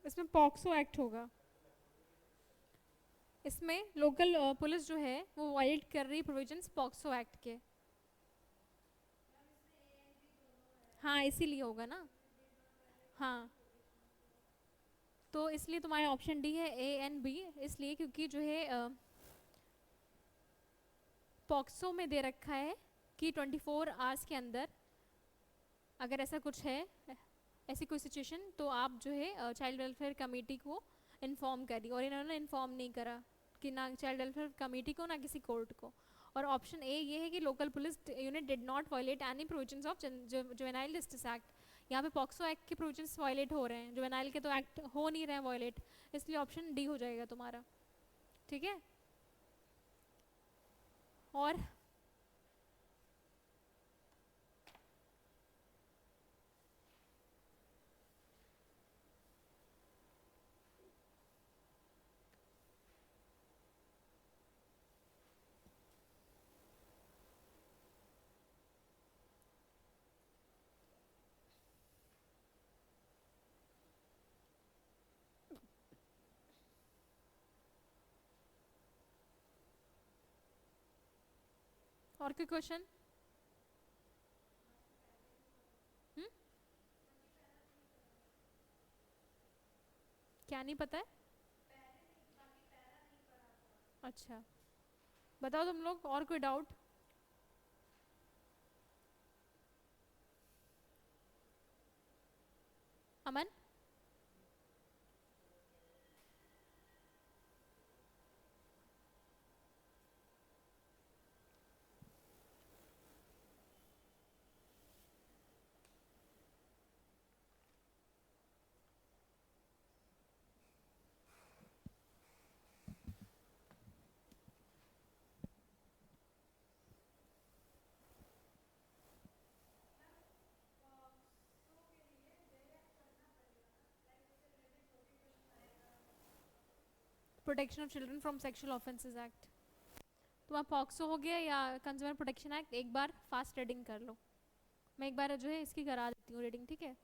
इसमें पॉक्सो एक्ट होगा। इसमें लोकल पुलिस जो है वो वायलेट कर रही प्रोविजंस पॉक्सो एक्ट के। हाँ इसीलिए होगा ना। हाँ तो इसलिए तुम्हारा ऑप्शन डी है, ए एंड बी, इसलिए क्योंकि जो है पॉक्सो में दे रखा है कि 24 आवर्स के अंदर अगर ऐसा कुछ है, ऐसी कोई सिचुएशन, तो आप जो है चाइल्ड वेलफेयर कमेटी को इन्फॉर्म करिए, और इन्होंने इन्फॉर्म नहीं करा कि ना चाइल्ड वेलफेयर कमेटी को ना किसी कोर्ट को। और ऑप्शन ए ये है कि local police unit did not violate any provisions of juvenile justice act. यहाँ पे पॉक्सो एक्ट के प्रोविजंस वायलेट हो रहे हैं, जुवेनाइल के तो एक्ट हो नहीं रहे हैं वायलेट, इसलिए ऑप्शन डी हो जाएगा तुम्हारा। ठीक है। और कोई क्वेश्चन? क्या नहीं पता है? अच्छा बताओ तुम लोग, और कोई doubt? Aman? Protection of children from sexual offences act. तुम्हारा पॉक्सो हो गया या कंज्यूमर प्रोटेक्शन एक्ट, एक बार फास्ट रीडिंग कर लो। मैं एक बार जो है इसकी करा देती हूँ रीडिंग, ठीक है?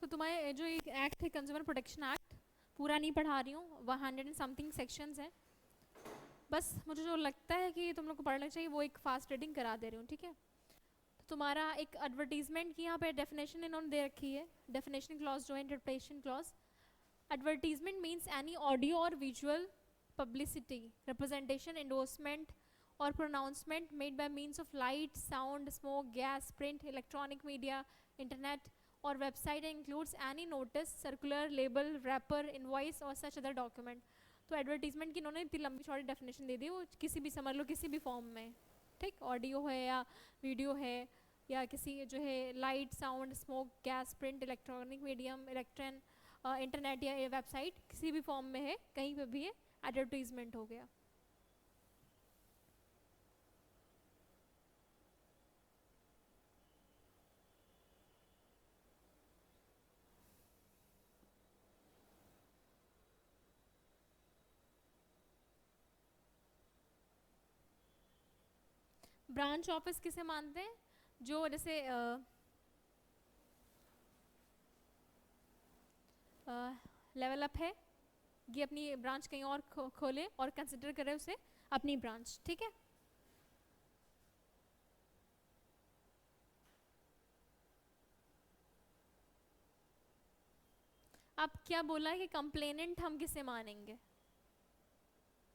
तुम्हारे जो एक एक्ट है कंज्यूमर प्रोटेक्शन एक्ट, पूरा नहीं पढ़ा रही हूँ, 100 एंड समथिंग सेक्शंस हैं, बस मुझे जो लगता है कि तुम लोग को पढ़ना चाहिए वो एक फास्ट रीडिंग करा दे रही हूँ, ठीक है। तो तुम्हारा एक एडवर्टीजमेंट की यहाँ पे डेफिनेशन इन्होंने दे रखी है, डेफिनेशन क्लॉज जो है interpretation clause. Advertisement means any audio और visual publicity, representation, endorsement or pronouncement made by means of light, sound, smoke, gas, print, electronic media, internet or website and includes any notice, circular, label, wrapper, invoice or such other document. तो advertisement की इन्होंने इतनी लंबी चौड़ी definition दे दी, वो किसी भी समझ लो किसी भी फॉर्म में, ठीक, ऑडियो है या वीडियो है या किसी जो है light, sound, smoke, gas, print, electronic medium, electron, internet या वेबसाइट, किसी भी फॉर्म में है, कहीं पे भी है, एडवर्टीजमेंट हो गया। ब्रांच ऑफिस किसे मानते हैं? जो जैसे लेवल अप है, ये अपनी ब्रांच कहीं और खोले और कंसिडर करे उसे अपनी ब्रांच, ठीक है। अब क्या बोला है कि कंप्लेनेंट हम किसे मानेंगे?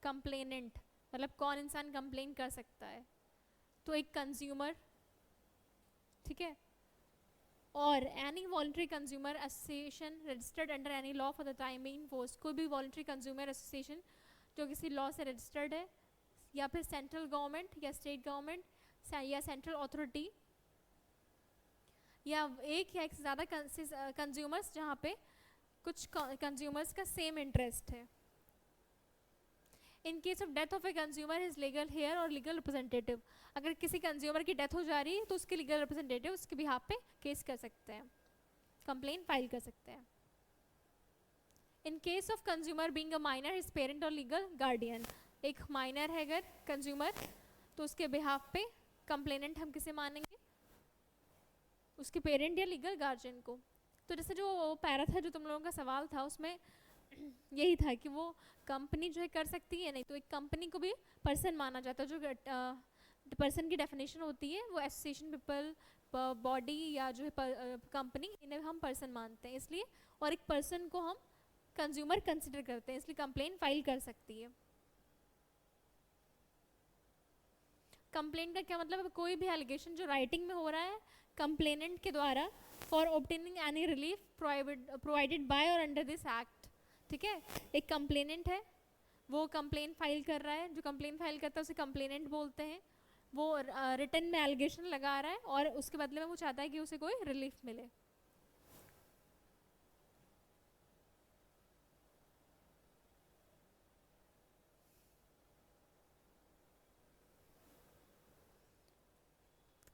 कंप्लेनेंट मतलब कौन इंसान कंप्लेन कर सकता है? तो एक कंज्यूमर, ठीक है, और any voluntary consumer association registered under any law for the time being force, कोई भी वॉलंटरी कंज्यूमर एसोसिएशन जो किसी लॉ से रजिस्टर्ड है, या फिर सेंट्रल गवर्नमेंट या स्टेट गवर्नमेंट या सेंट्रल अथॉरिटी, या एक या एक से ज़्यादा कंज्यूमर्स जहाँ पे कुछ कंज्यूमर्स का सेम इंटरेस्ट है। In case of death of a consumer is legal heir और लीगल रिप्रेजेंटेटिव, अगर किसी कंज्यूमर की डेथ हो जा रही है तो उसके लीगल रिप्रेजेंटेटिव उसके बिहाफ पे केस कर सकते हैं, कंप्लेन फाइल कर सकते हैं। इन case of consumer being a minor his parent और लीगल गार्डियन, एक माइनर है अगर कंज्यूमर तो उसके बिहाफ पे कंप्लेनेंट हम किसे मानेंगे? उसके पेरेंट या लीगल गार्जियन को। तो जैसे जो पैरा था जो तुम लोगों का सवाल था उसमें यही था कि वो कंपनी जो है कर सकती है, नहीं तो एक कंपनी को भी पर्सन माना जाता है। जो पर्सन की डेफिनेशन होती है वो एसोसिएशन, पीपल, बॉडी या जो है कंपनी, इन्हें हम पर्सन मानते हैं इसलिए, और एक पर्सन को हम कंज्यूमर कंसिडर करते हैं इसलिए कंप्लेन फाइल कर सकती है। कंप्लेन का क्या मतलब है? कोई भी एलिगेशन जो राइटिंग में हो रहा है कंप्लेनेंट के द्वारा for obtaining any relief provided by और अंडर दिस एक्ट, ठीक है। एक कंप्लेनेंट है, वो कंप्लेन फाइल कर रहा है, जो कंप्लेन फाइल करता है उसे कंप्लेनेंट बोलते हैं। वो रिटन में एलिगेशन लगा रहा है और उसके बदले में वो चाहता है कि उसे कोई रिलीफ मिले।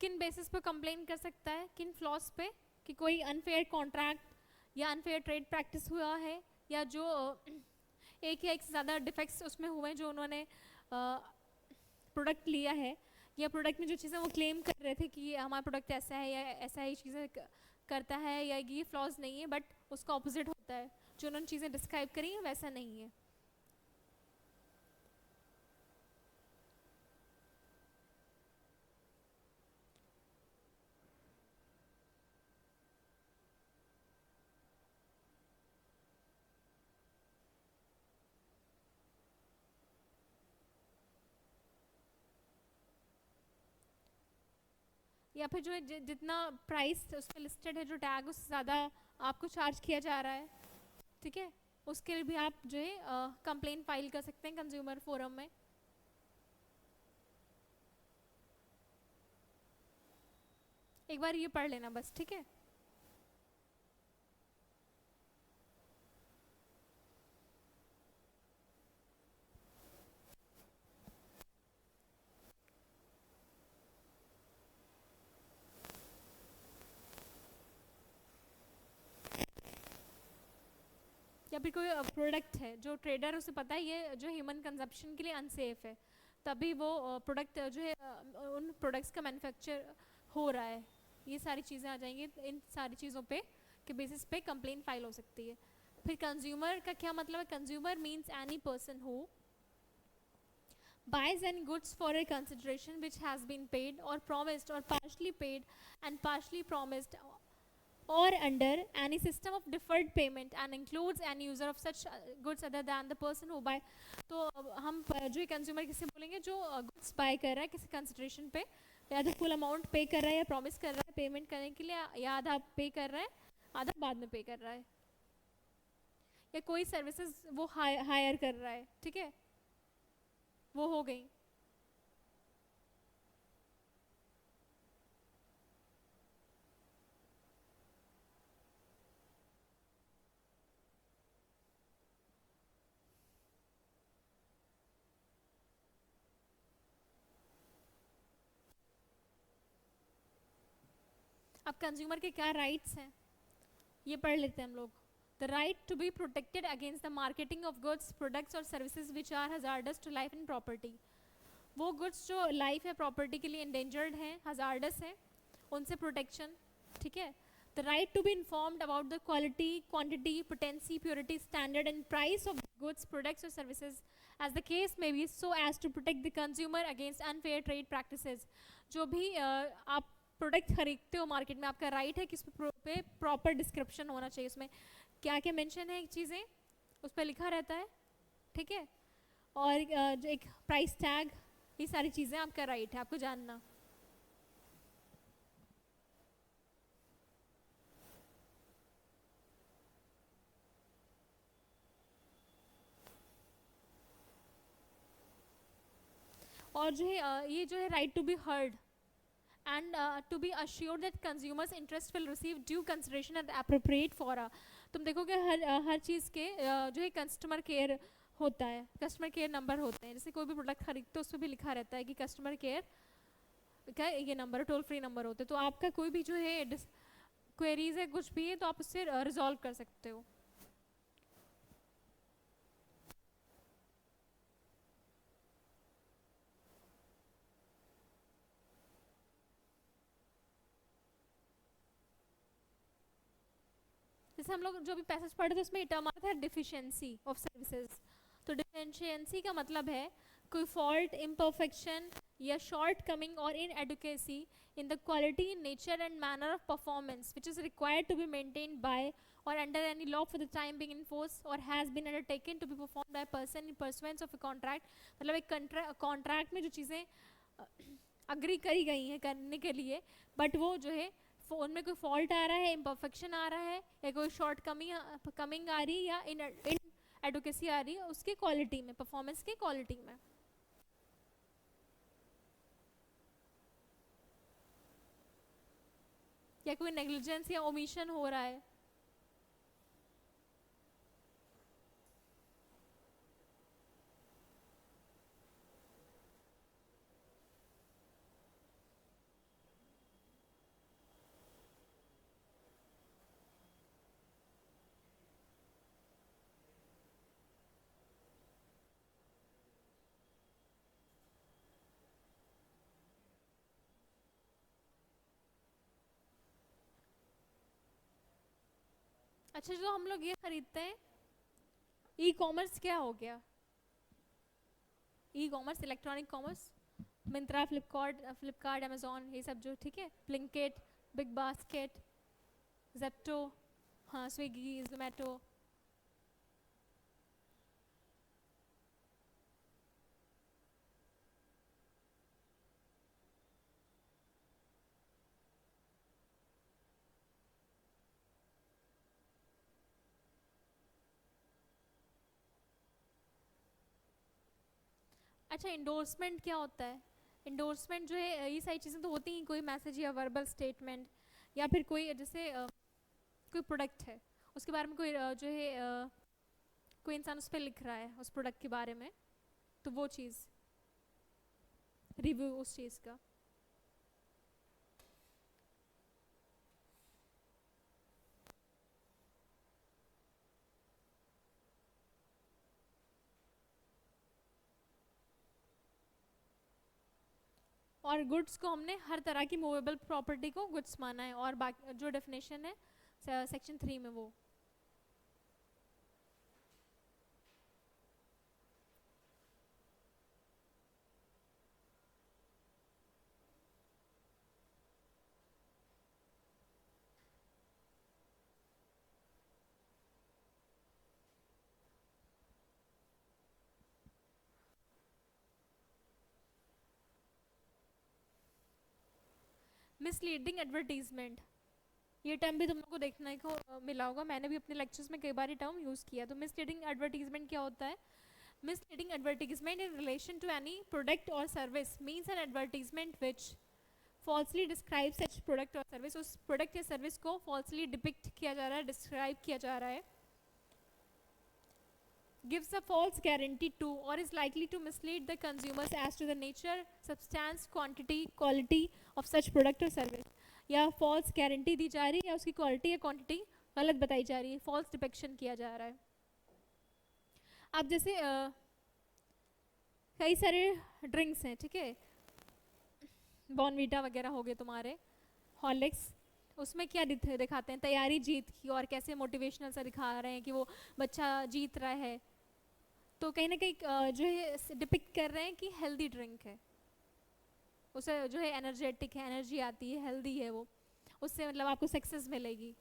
किन बेसिस पे कंप्लेन कर सकता है, किन फ्लॉज पे? कि कोई अनफेयर कॉन्ट्रैक्ट या अनफेयर ट्रेड प्रैक्टिस हुआ है, या जो एक या एक से ज़्यादा डिफेक्ट्स उसमें हुए हैं जो उन्होंने प्रोडक्ट लिया है, या प्रोडक्ट में जो चीज़ें वो क्लेम कर रहे थे कि हमारा प्रोडक्ट ऐसा है या ऐसा ही चीज़ें करता है, या ये फ्लॉज नहीं है बट उसका ऑपोजिट होता है, जो उन्होंने चीज़ें डिस्क्राइब करी हैं वैसा नहीं है। या फिर जो है जितना प्राइस उस पर लिस्टेड है जो टैग उससे ज़्यादा आपको चार्ज किया जा रहा है, ठीक है, उसके लिए भी आप जो है कंप्लेन फाइल कर सकते हैं कंज्यूमर फोरम में। एक बार ये पढ़ लेना बस, ठीक है। या फिर कोई प्रोडक्ट है जो ट्रेडर उसे पता है ये जो ह्यूमन कंजप्शन के लिए अनसेफ है, तभी वो प्रोडक्ट जो है उन प्रोडक्ट्स का मैन्युफैक्चर हो रहा है, ये सारी चीज़ें आ जाएंगी। इन सारी चीज़ों पे के बेसिस पे कंप्लेन फाइल हो सकती है। फिर कंज्यूमर का क्या मतलब है? Consumer means any person who buys any goods for a consideration which has been paid or promised or partially paid and partially promised or under any system of deferred payment and includes any user of such goods other than the person who buy। तो हम जो consumer किसे बोलेंगे? जो goods by कर रहा है किसी कंसिडरेशन पे, या तो फुल अमाउंट पे कर रहा है या प्रॉमिस कर रहा है पेमेंट करने के लिए, या आधा पे कर रहा है आधा बाद में पे कर रहा है, या कोई सर्विसेज वो हायर कर रहा है, ठीक है, वो हो गई। अब कंज्यूमर के क्या राइट्स हैं ये पढ़ लेते हैं हम लोग। The right to be protected against the marketing of goods products और services which are hazardous to life and property. वो गुड्स जो लाइफ या प्रॉपर्टी के लिए इंडेंजर्ड हैं, हजार्डस हैं, उनसे प्रोटेक्शन, ठीक है। The right to be informed about the quality, quantity, potency, purity, standard and price of goods products और services as the case may be, so as to protect the consumer against unfair trade practices. जो भी आप product खरीदते हो market में, आपका right है कि उस पे प्रॉपर डिस्क्रिप्शन होना चाहिए, उसमें क्या क्या मेंशन है चीज़ें उस पर लिखा रहता है, ठीक है। और जो एक प्राइस टैग, ये सारी चीज़ें आपका राइट है आपको जानना। और जो है ये जो है right to be heard and to be assured that consumers interest will receive due consideration at appropriate fora। तुम देखोगे हर चीज़ के जो है कस्टमर केयर होता है, कस्टमर केयर नंबर होते हैं। जैसे कोई भी प्रोडक्ट खरीदते हो उस पर भी लिखा रहता है कि कस्टमर केयर का ये नंबर, टोल फ्री नंबर होते हैं। तो आपका कोई भी जो है क्वेरीज है कुछ भी है तो आप उससे रिजॉल्व कर सकते हो। जैसे हम लोग जो भी पैसेज पढ़े थे उसमें टर्म आता था डिफिशियंसी ऑफ सर्विसेज। तो डिफिशियंसी का मतलब है कोई फॉल्ट, इम्परफेक्शन या शॉर्ट कमिंग और inadequacy in the quality, nature and manner of performance which is required to be maintained by और under any law for the time being in force और has been undertaken to be perform by person in pursuance of a contract. मतलब एक contract में जो चीज़ें agree करी गई हैं करने के लिए, बट वो जो है उनमें कोई फॉल्ट आ रहा है, इम्परफेक्शन आ रहा है, या कोई शॉर्ट कमिंग आ रही है, या इन एडुकेसी आ रही है उसकी क्वालिटी में, परफॉर्मेंस की क्वालिटी में। या कोई नेग्लिजेंस या ओमिशन हो रहा है। अच्छा, जो हम लोग ये खरीदते हैं, ई कॉमर्स क्या हो गया? E commerce, electronic commerce, Myntra, Flipkart, Amazon, ये सब जो, ठीक है, ब्लिंकिट, बिग बास्केट, जेप्टो, हाँ, स्विगी, जोमेटो। अच्छा, इंडोर्समेंट क्या होता है? इंडोर्समेंट जो है, ये सारी चीज़ें तो होती हैं, कोई मैसेज या वर्बल स्टेटमेंट, या फिर कोई जैसे कोई प्रोडक्ट है उसके बारे में कोई जो है कोई इंसान उस पर लिख रहा है उस प्रोडक्ट के बारे में, तो वो चीज़, रिव्यू उस चीज़ का। और गुड्स को हमने हर तरह की मूवेबल प्रॉपर्टी को गुड्स माना है, और बाकी जो डेफिनेशन है सेक्शन 3 में वो। मिसलीडिंग एडवर्टीजमेंट, ये टर्म भी तुम लोग को देखने को मिला होगा, मैंने भी अपने लेक्चर्स में कई बार ये टर्म यूज़ किया। तो मिसलीडिंग एडवर्टीजमेंट क्या होता है? Misleading advertisement in relation to any product और service means an advertisement which falsely describe such product और सर्विस, उस प्रोडक्ट या सर्विस को फॉल्सली डिपिक्ट किया जा रहा है, डिस्क्राइब किया जा रहा है। gives a false guarantee to or is likely to mislead the consumers as to the nature, substance, quantity, quality of such product or service। या false guarantee दी जा रही है या उसकी quality या quantity गलत बताई जा रही है, false depiction किया जा रहा है। अब जैसे कई सारे ड्रिंक्स हैं, ठीक है, बॉर्नवीटा वगैरह हो गए तुम्हारे, हॉर्लिक्स, उसमें क्या दिखाते हैं? तैयारी जीत की, और कैसे मोटिवेशनल सा दिखा रहे हैं कि वो बच्चा जीत रहा है। तो कहीं ना कहीं जो है डिपिक्ट कर रहे हैं कि हेल्दी ड्रिंक है, उसे जो है एनर्जेटिक है, एनर्जी आती है, हेल्दी है वो, उससे मतलब आपको सक्सेस मिलेगी।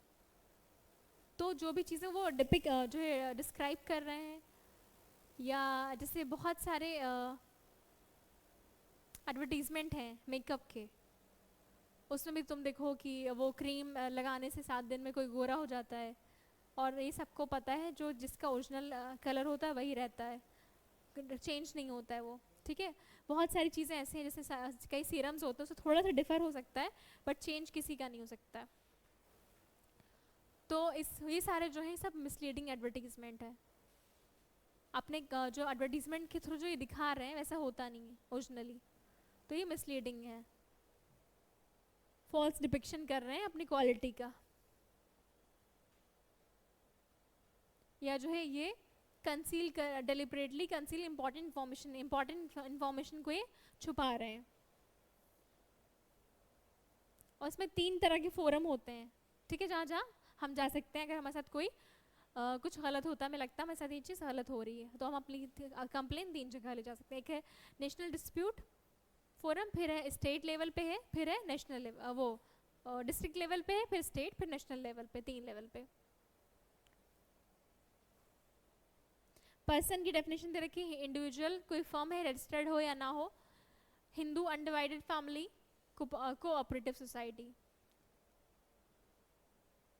तो जो भी चीज़ें वो जो है डिस्क्राइब कर रहे हैं, या जैसे बहुत सारे एडवर्टीजमेंट हैं मेकअप के, उसमें भी तुम देखो कि वो क्रीम लगाने से 7 दिन में कोई गोरा हो जाता है, और ये सबको पता है जो जिसका ओरिजिनल कलर होता है वही रहता है, चेंज नहीं होता है वो, ठीक है। बहुत सारी चीज़ें ऐसी हैं, जैसे कई सीरम्स होते हैं उससे थोड़ा सा डिफर हो सकता है, बट चेंज किसी का नहीं हो सकता। तो ये सारे जो है सब मिसलीडिंग एडवर्टीजमेंट है। अपने जो एडवर्टीजमेंट के थ्रू जो ये दिखा रहे हैं वैसा होता नहीं है ओरिजिनली, तो ये मिसलीडिंग है, फॉल्स डिपिक्शन कर रहे हैं अपनी क्वालिटी का, या जो है ये कंसील कर, डेलिबरेटली कंसील इंपॉर्टेंट इंफॉर्मेशन को ये छुपा रहे हैं। और इसमें 3 तरह के फोरम होते हैं, ठीक है, जहाँ जहाँ हम जा सकते हैं अगर हमारे साथ कोई कुछ गलत होता है, हमें लगता है हमारे साथ ये चीज़ गलत हो रही है, तो हम अपनी कंप्लेन 3 जगह ले जा सकते हैं। एक है नेशनल डिस्प्यूट फोरम, फिर है स्टेट लेवल पे है, फिर है नेशनल लेवल, वो डिस्ट्रिक्ट लेवल पे है, फिर स्टेट, फिर नेशनल लेवल पे, 3 लेवल पे। पर्सन की डेफिनेशन दे रखी है, इंडिविजुअल, कोई फर्म है, रजिस्टर्ड हो या ना हो, Hindu undivided family, cooperative society,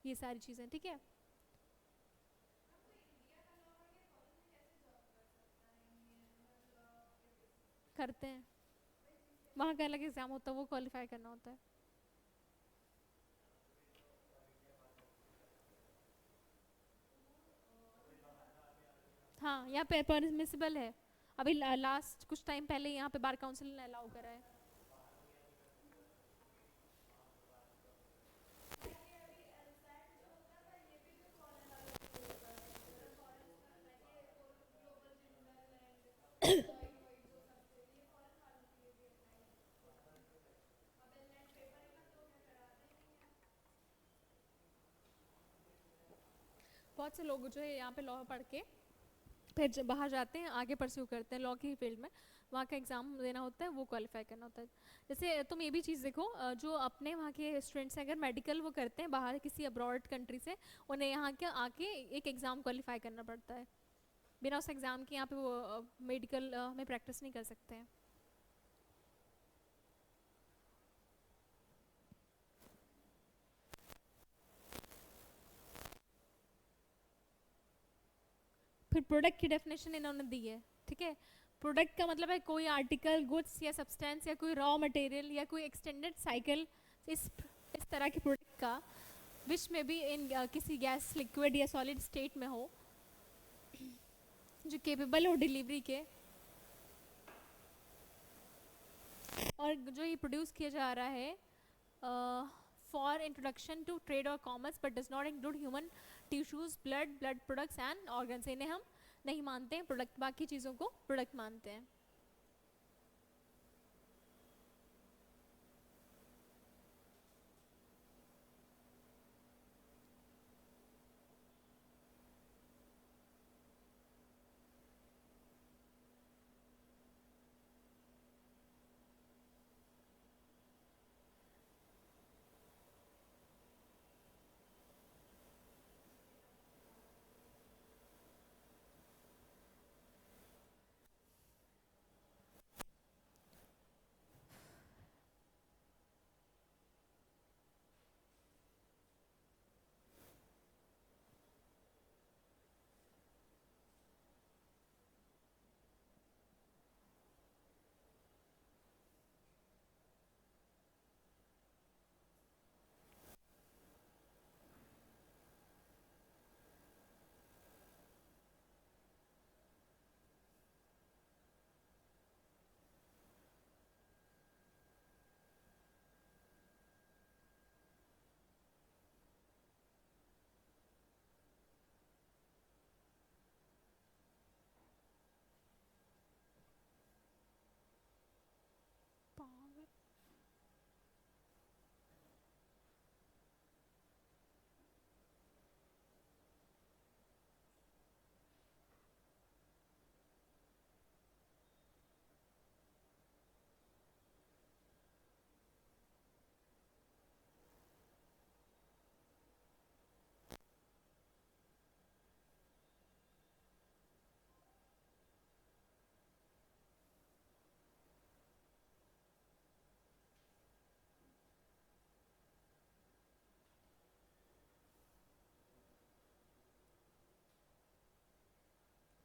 ये सारी चीज़ें, ठीक है। करते हैं, वहाँ का अलग एग्जाम होता है, वो क्वालिफाई करना होता है। हाँ, यहाँ पे परमिसिबल है, अभी लास्ट कुछ टाइम पहले यहाँ पे बार काउंसिल ने अलाउ करा है। बहुत से लोग जो है यहाँ पे लॉ पढ़ के फिर जब बाहर जाते हैं, आगे परस्यू करते हैं लॉ की फील्ड में, वहाँ का एग्ज़ाम देना होता है, वो क्वालिफाई करना होता है। जैसे तुम ये भी चीज़ देखो, जो अपने वहाँ के स्टूडेंट्स हैं अगर मेडिकल वो करते हैं बाहर किसी अब्रॉड कंट्री से, उन्हें यहाँ के आके एक एग्ज़ाम क्वालिफाई करना पड़ता है, बिना उस एग्ज़ाम के यहाँ पे वो मेडिकल में प्रैक्टिस नहीं कर सकते हैं। फिर प्रोडक्ट की डेफिनेशन इन्होंने दी है, ठीक है। प्रोडक्ट का मतलब है कोई आर्टिकल, गुड्स या सब्सटेंस या कोई रॉ मटेरियल या कोई एक्सटेंडेड साइकिल, इस तरह के प्रोडक्ट का विच में भी इन किसी गैस, लिक्विड या सॉलिड स्टेट में हो, जो केपेबल हो डिलीवरी के, और जो ये प्रोड्यूस किया जा रहा है फॉर इंट्रोडक्शन टू ट्रेड और commerce but does not include human tissues, blood products and organs, इन्हें हम नहीं मानते हैं प्रोडक्ट, बाकी चीज़ों को प्रोडक्ट मानते हैं।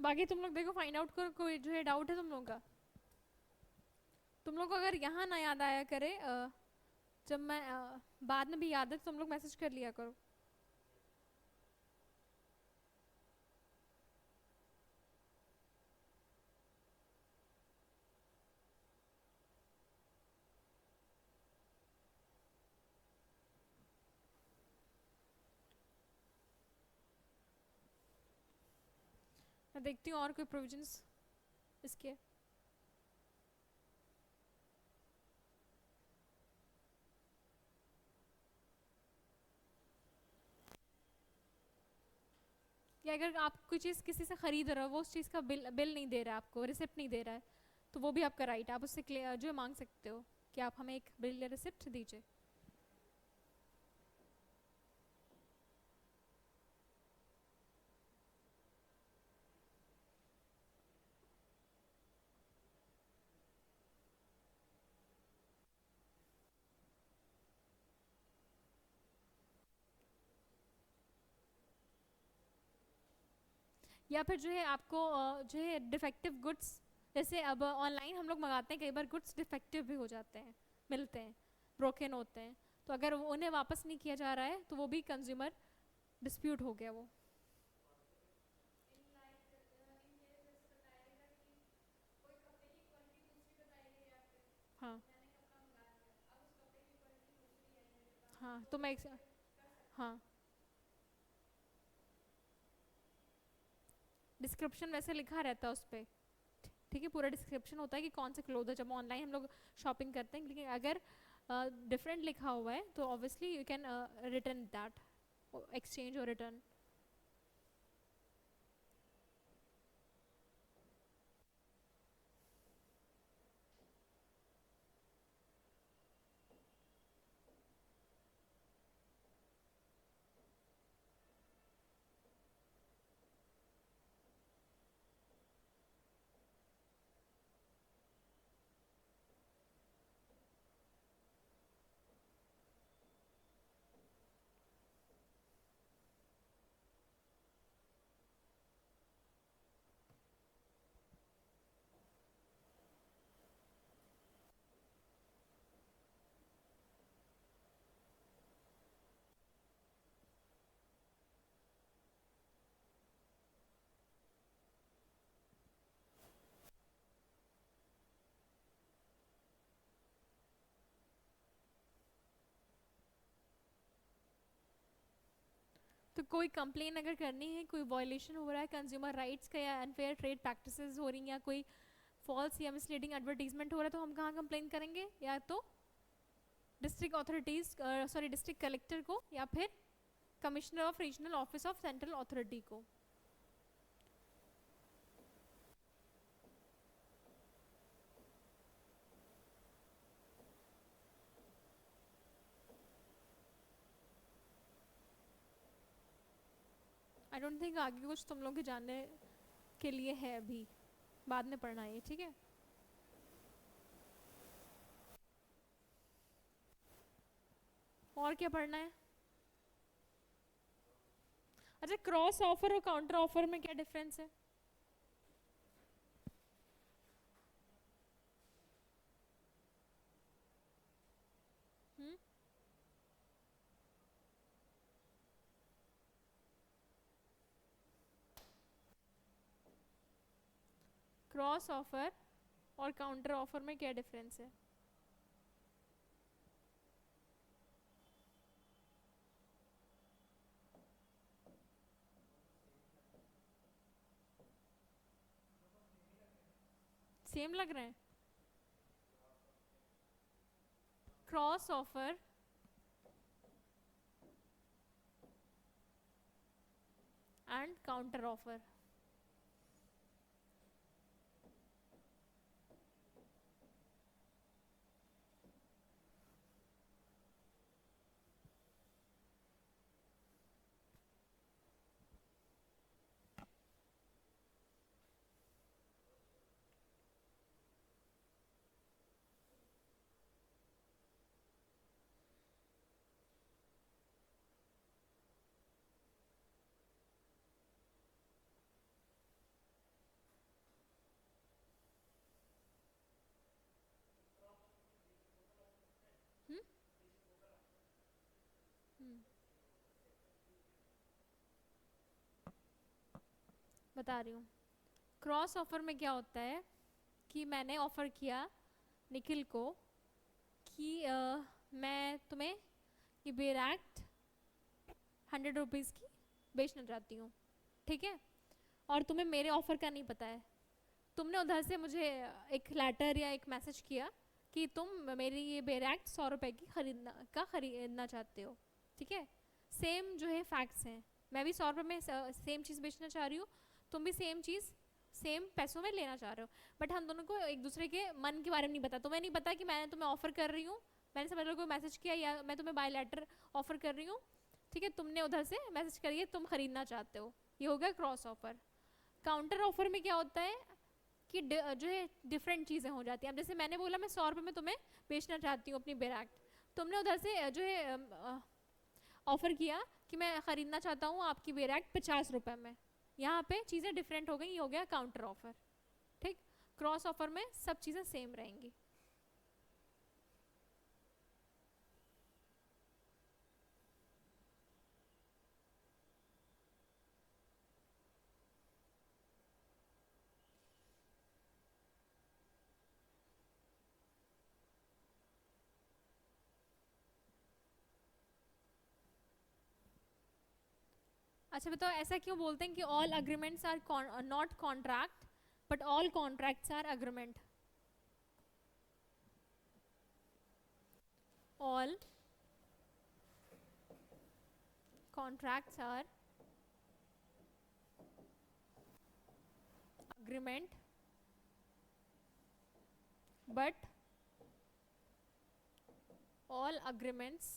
बाकी तुम लोग देखो, फाइंड आउट करो कोई जो है डाउट है तुम लोगों का। तुम लोग को अगर यहाँ ना याद आया करे, जब मैं बाद में भी याद है तो तुम लोग मैसेज कर लिया करो। मैं देखती हूँ और कोई प्रोविजंस इसके। या अगर आप कोई चीज़ किसी से खरीद रहे हो, वो उस चीज़ का बिल बिल नहीं दे रहा है आपको, रिसिप्ट नहीं दे रहा है, तो वो भी आपका राइट है, आप उससे जो है मांग सकते हो कि आप हमें एक बिल या रिसिप्ट दीजिए। या फिर जो है आपको जो है डिफेक्टिव गुड्स, जैसे अब ऑनलाइन हम लोग मंगाते हैं, कई बार गुड्स डिफेक्टिव भी हो जाते हैं, मिलते हैं, ब्रोकन होते हैं, तो अगर उन्हें वापस नहीं किया जा रहा है तो वो भी कंज्यूमर डिस्प्यूट हो गया वो। हाँ हाँ, तो मैं हाँ, डिस्क्रिप्शन वैसे लिखा रहता है उस पर, ठीक है, पूरा डिस्क्रिप्शन होता है कि कौन से क्लोथ है, जब ऑनलाइन हम लोग शॉपिंग करते हैं, लेकिन अगर डिफरेंट लिखा हुआ है तो obviously you can return that, exchange और रिटर्न। तो कोई कंप्लेन अगर करनी है, कोई वायलेशन हो रहा है कंज्यूमर राइट्स का, या अनफेयर ट्रेड प्रैक्टिसेस हो रही हैं, या कोई फॉल्स या मिसलीडिंग एडवर्टीजमेंट हो रहा है, तो हम कहाँ कंप्लेन करेंगे? या तो district authorities, sorry district collector को, या फिर commissioner of regional office of central authority को। आई डोंट थिंक आगे कुछ तुम लोग के जानने के लिए है अभी, बाद में पढ़ना है, ठीक है। और क्या पढ़ना है? अच्छा, क्रॉस ऑफर और काउंटर ऑफर में क्या डिफरेंस है? हम्म, क्रॉस ऑफर और काउंटर ऑफर में क्या डिफरेंस है? सेम लग रहे हैं। Cross offer and counter offer. बता रही हूँ। क्रॉस ऑफर में क्या होता है कि मैंने ऑफ़र किया निखिल को कि मैं तुम्हें ये बेरैक्ट 100 रुपीज़ की बेचना चाहती हूँ, ठीक है, और तुम्हें मेरे ऑफ़र का नहीं पता है। तुमने उधर से मुझे एक लेटर या एक मैसेज किया कि तुम मेरी ये बेरैक्ट 100 रुपये की खरीदना चाहते हो, ठीक है। सेम जो है फैक्ट्स हैं, मैं भी 100 रुपये में सेम चीज़ बेचना चाह रही हूँ, तुम भी सेम चीज़ सेम पैसों में लेना चाह रहे हो, बट हम दोनों को एक दूसरे के मन के बारे में नहीं पता। तुम्हें नहीं पता कि मैंने तुम्हें ऑफ़र कर रही हूँ, मैंने समझ लो कोई मैसेज किया या मैं तुम्हें बाय लेटर ऑफ़र कर रही हूँ, ठीक है, तुमने उधर से मैसेज करिए तुम खरीदना चाहते हो, ये हो गया क्रॉस ऑफ़र। काउंटर ऑफ़र में क्या होता है कि जो है डिफरेंट चीज़ें हो जाती हैं। अब जैसे मैंने बोला मैं 100 रुपये में तुम्हें बेचना चाहती हूँ अपनी बेरैक्ट, तुमने उधर से जो है ऑफ़र किया कि मैं ख़रीदना चाहता हूँ आपकी बेरैक्ट 50 रुपये में, यहाँ पे चीज़ें डिफरेंट हो गई, ये हो गया काउंटर ऑफ़र, ठीक। क्रॉस ऑफ़र में सब चीज़ें सेम रहेंगी। अच्छा बताओ, ऐसा क्यों बोलते हैं कि all agreements are not contract but all contracts are agreement? All contracts are agreement but all agreements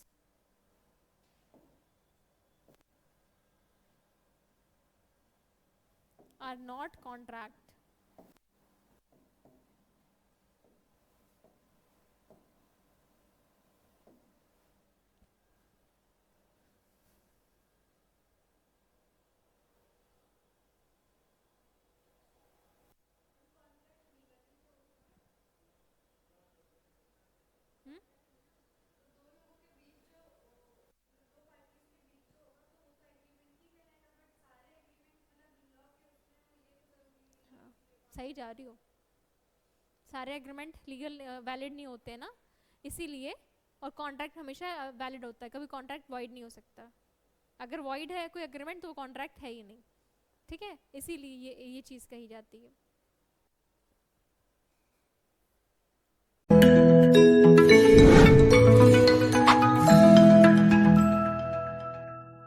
are not contract. hmm? हाँ, सही जा रही हो। सारे एग्रीमेंट लीगल वैलिड नहीं होते हैं ना, इसीलिए। और कॉन्ट्रैक्ट हमेशा वैलिड होता है, कभी कॉन्ट्रैक्ट वॉइड नहीं हो सकता। अगर वॉइड है कोई एग्रीमेंट तो वो कॉन्ट्रैक्ट है ही नहीं, ठीक है, इसीलिए ये चीज़ कही जाती है।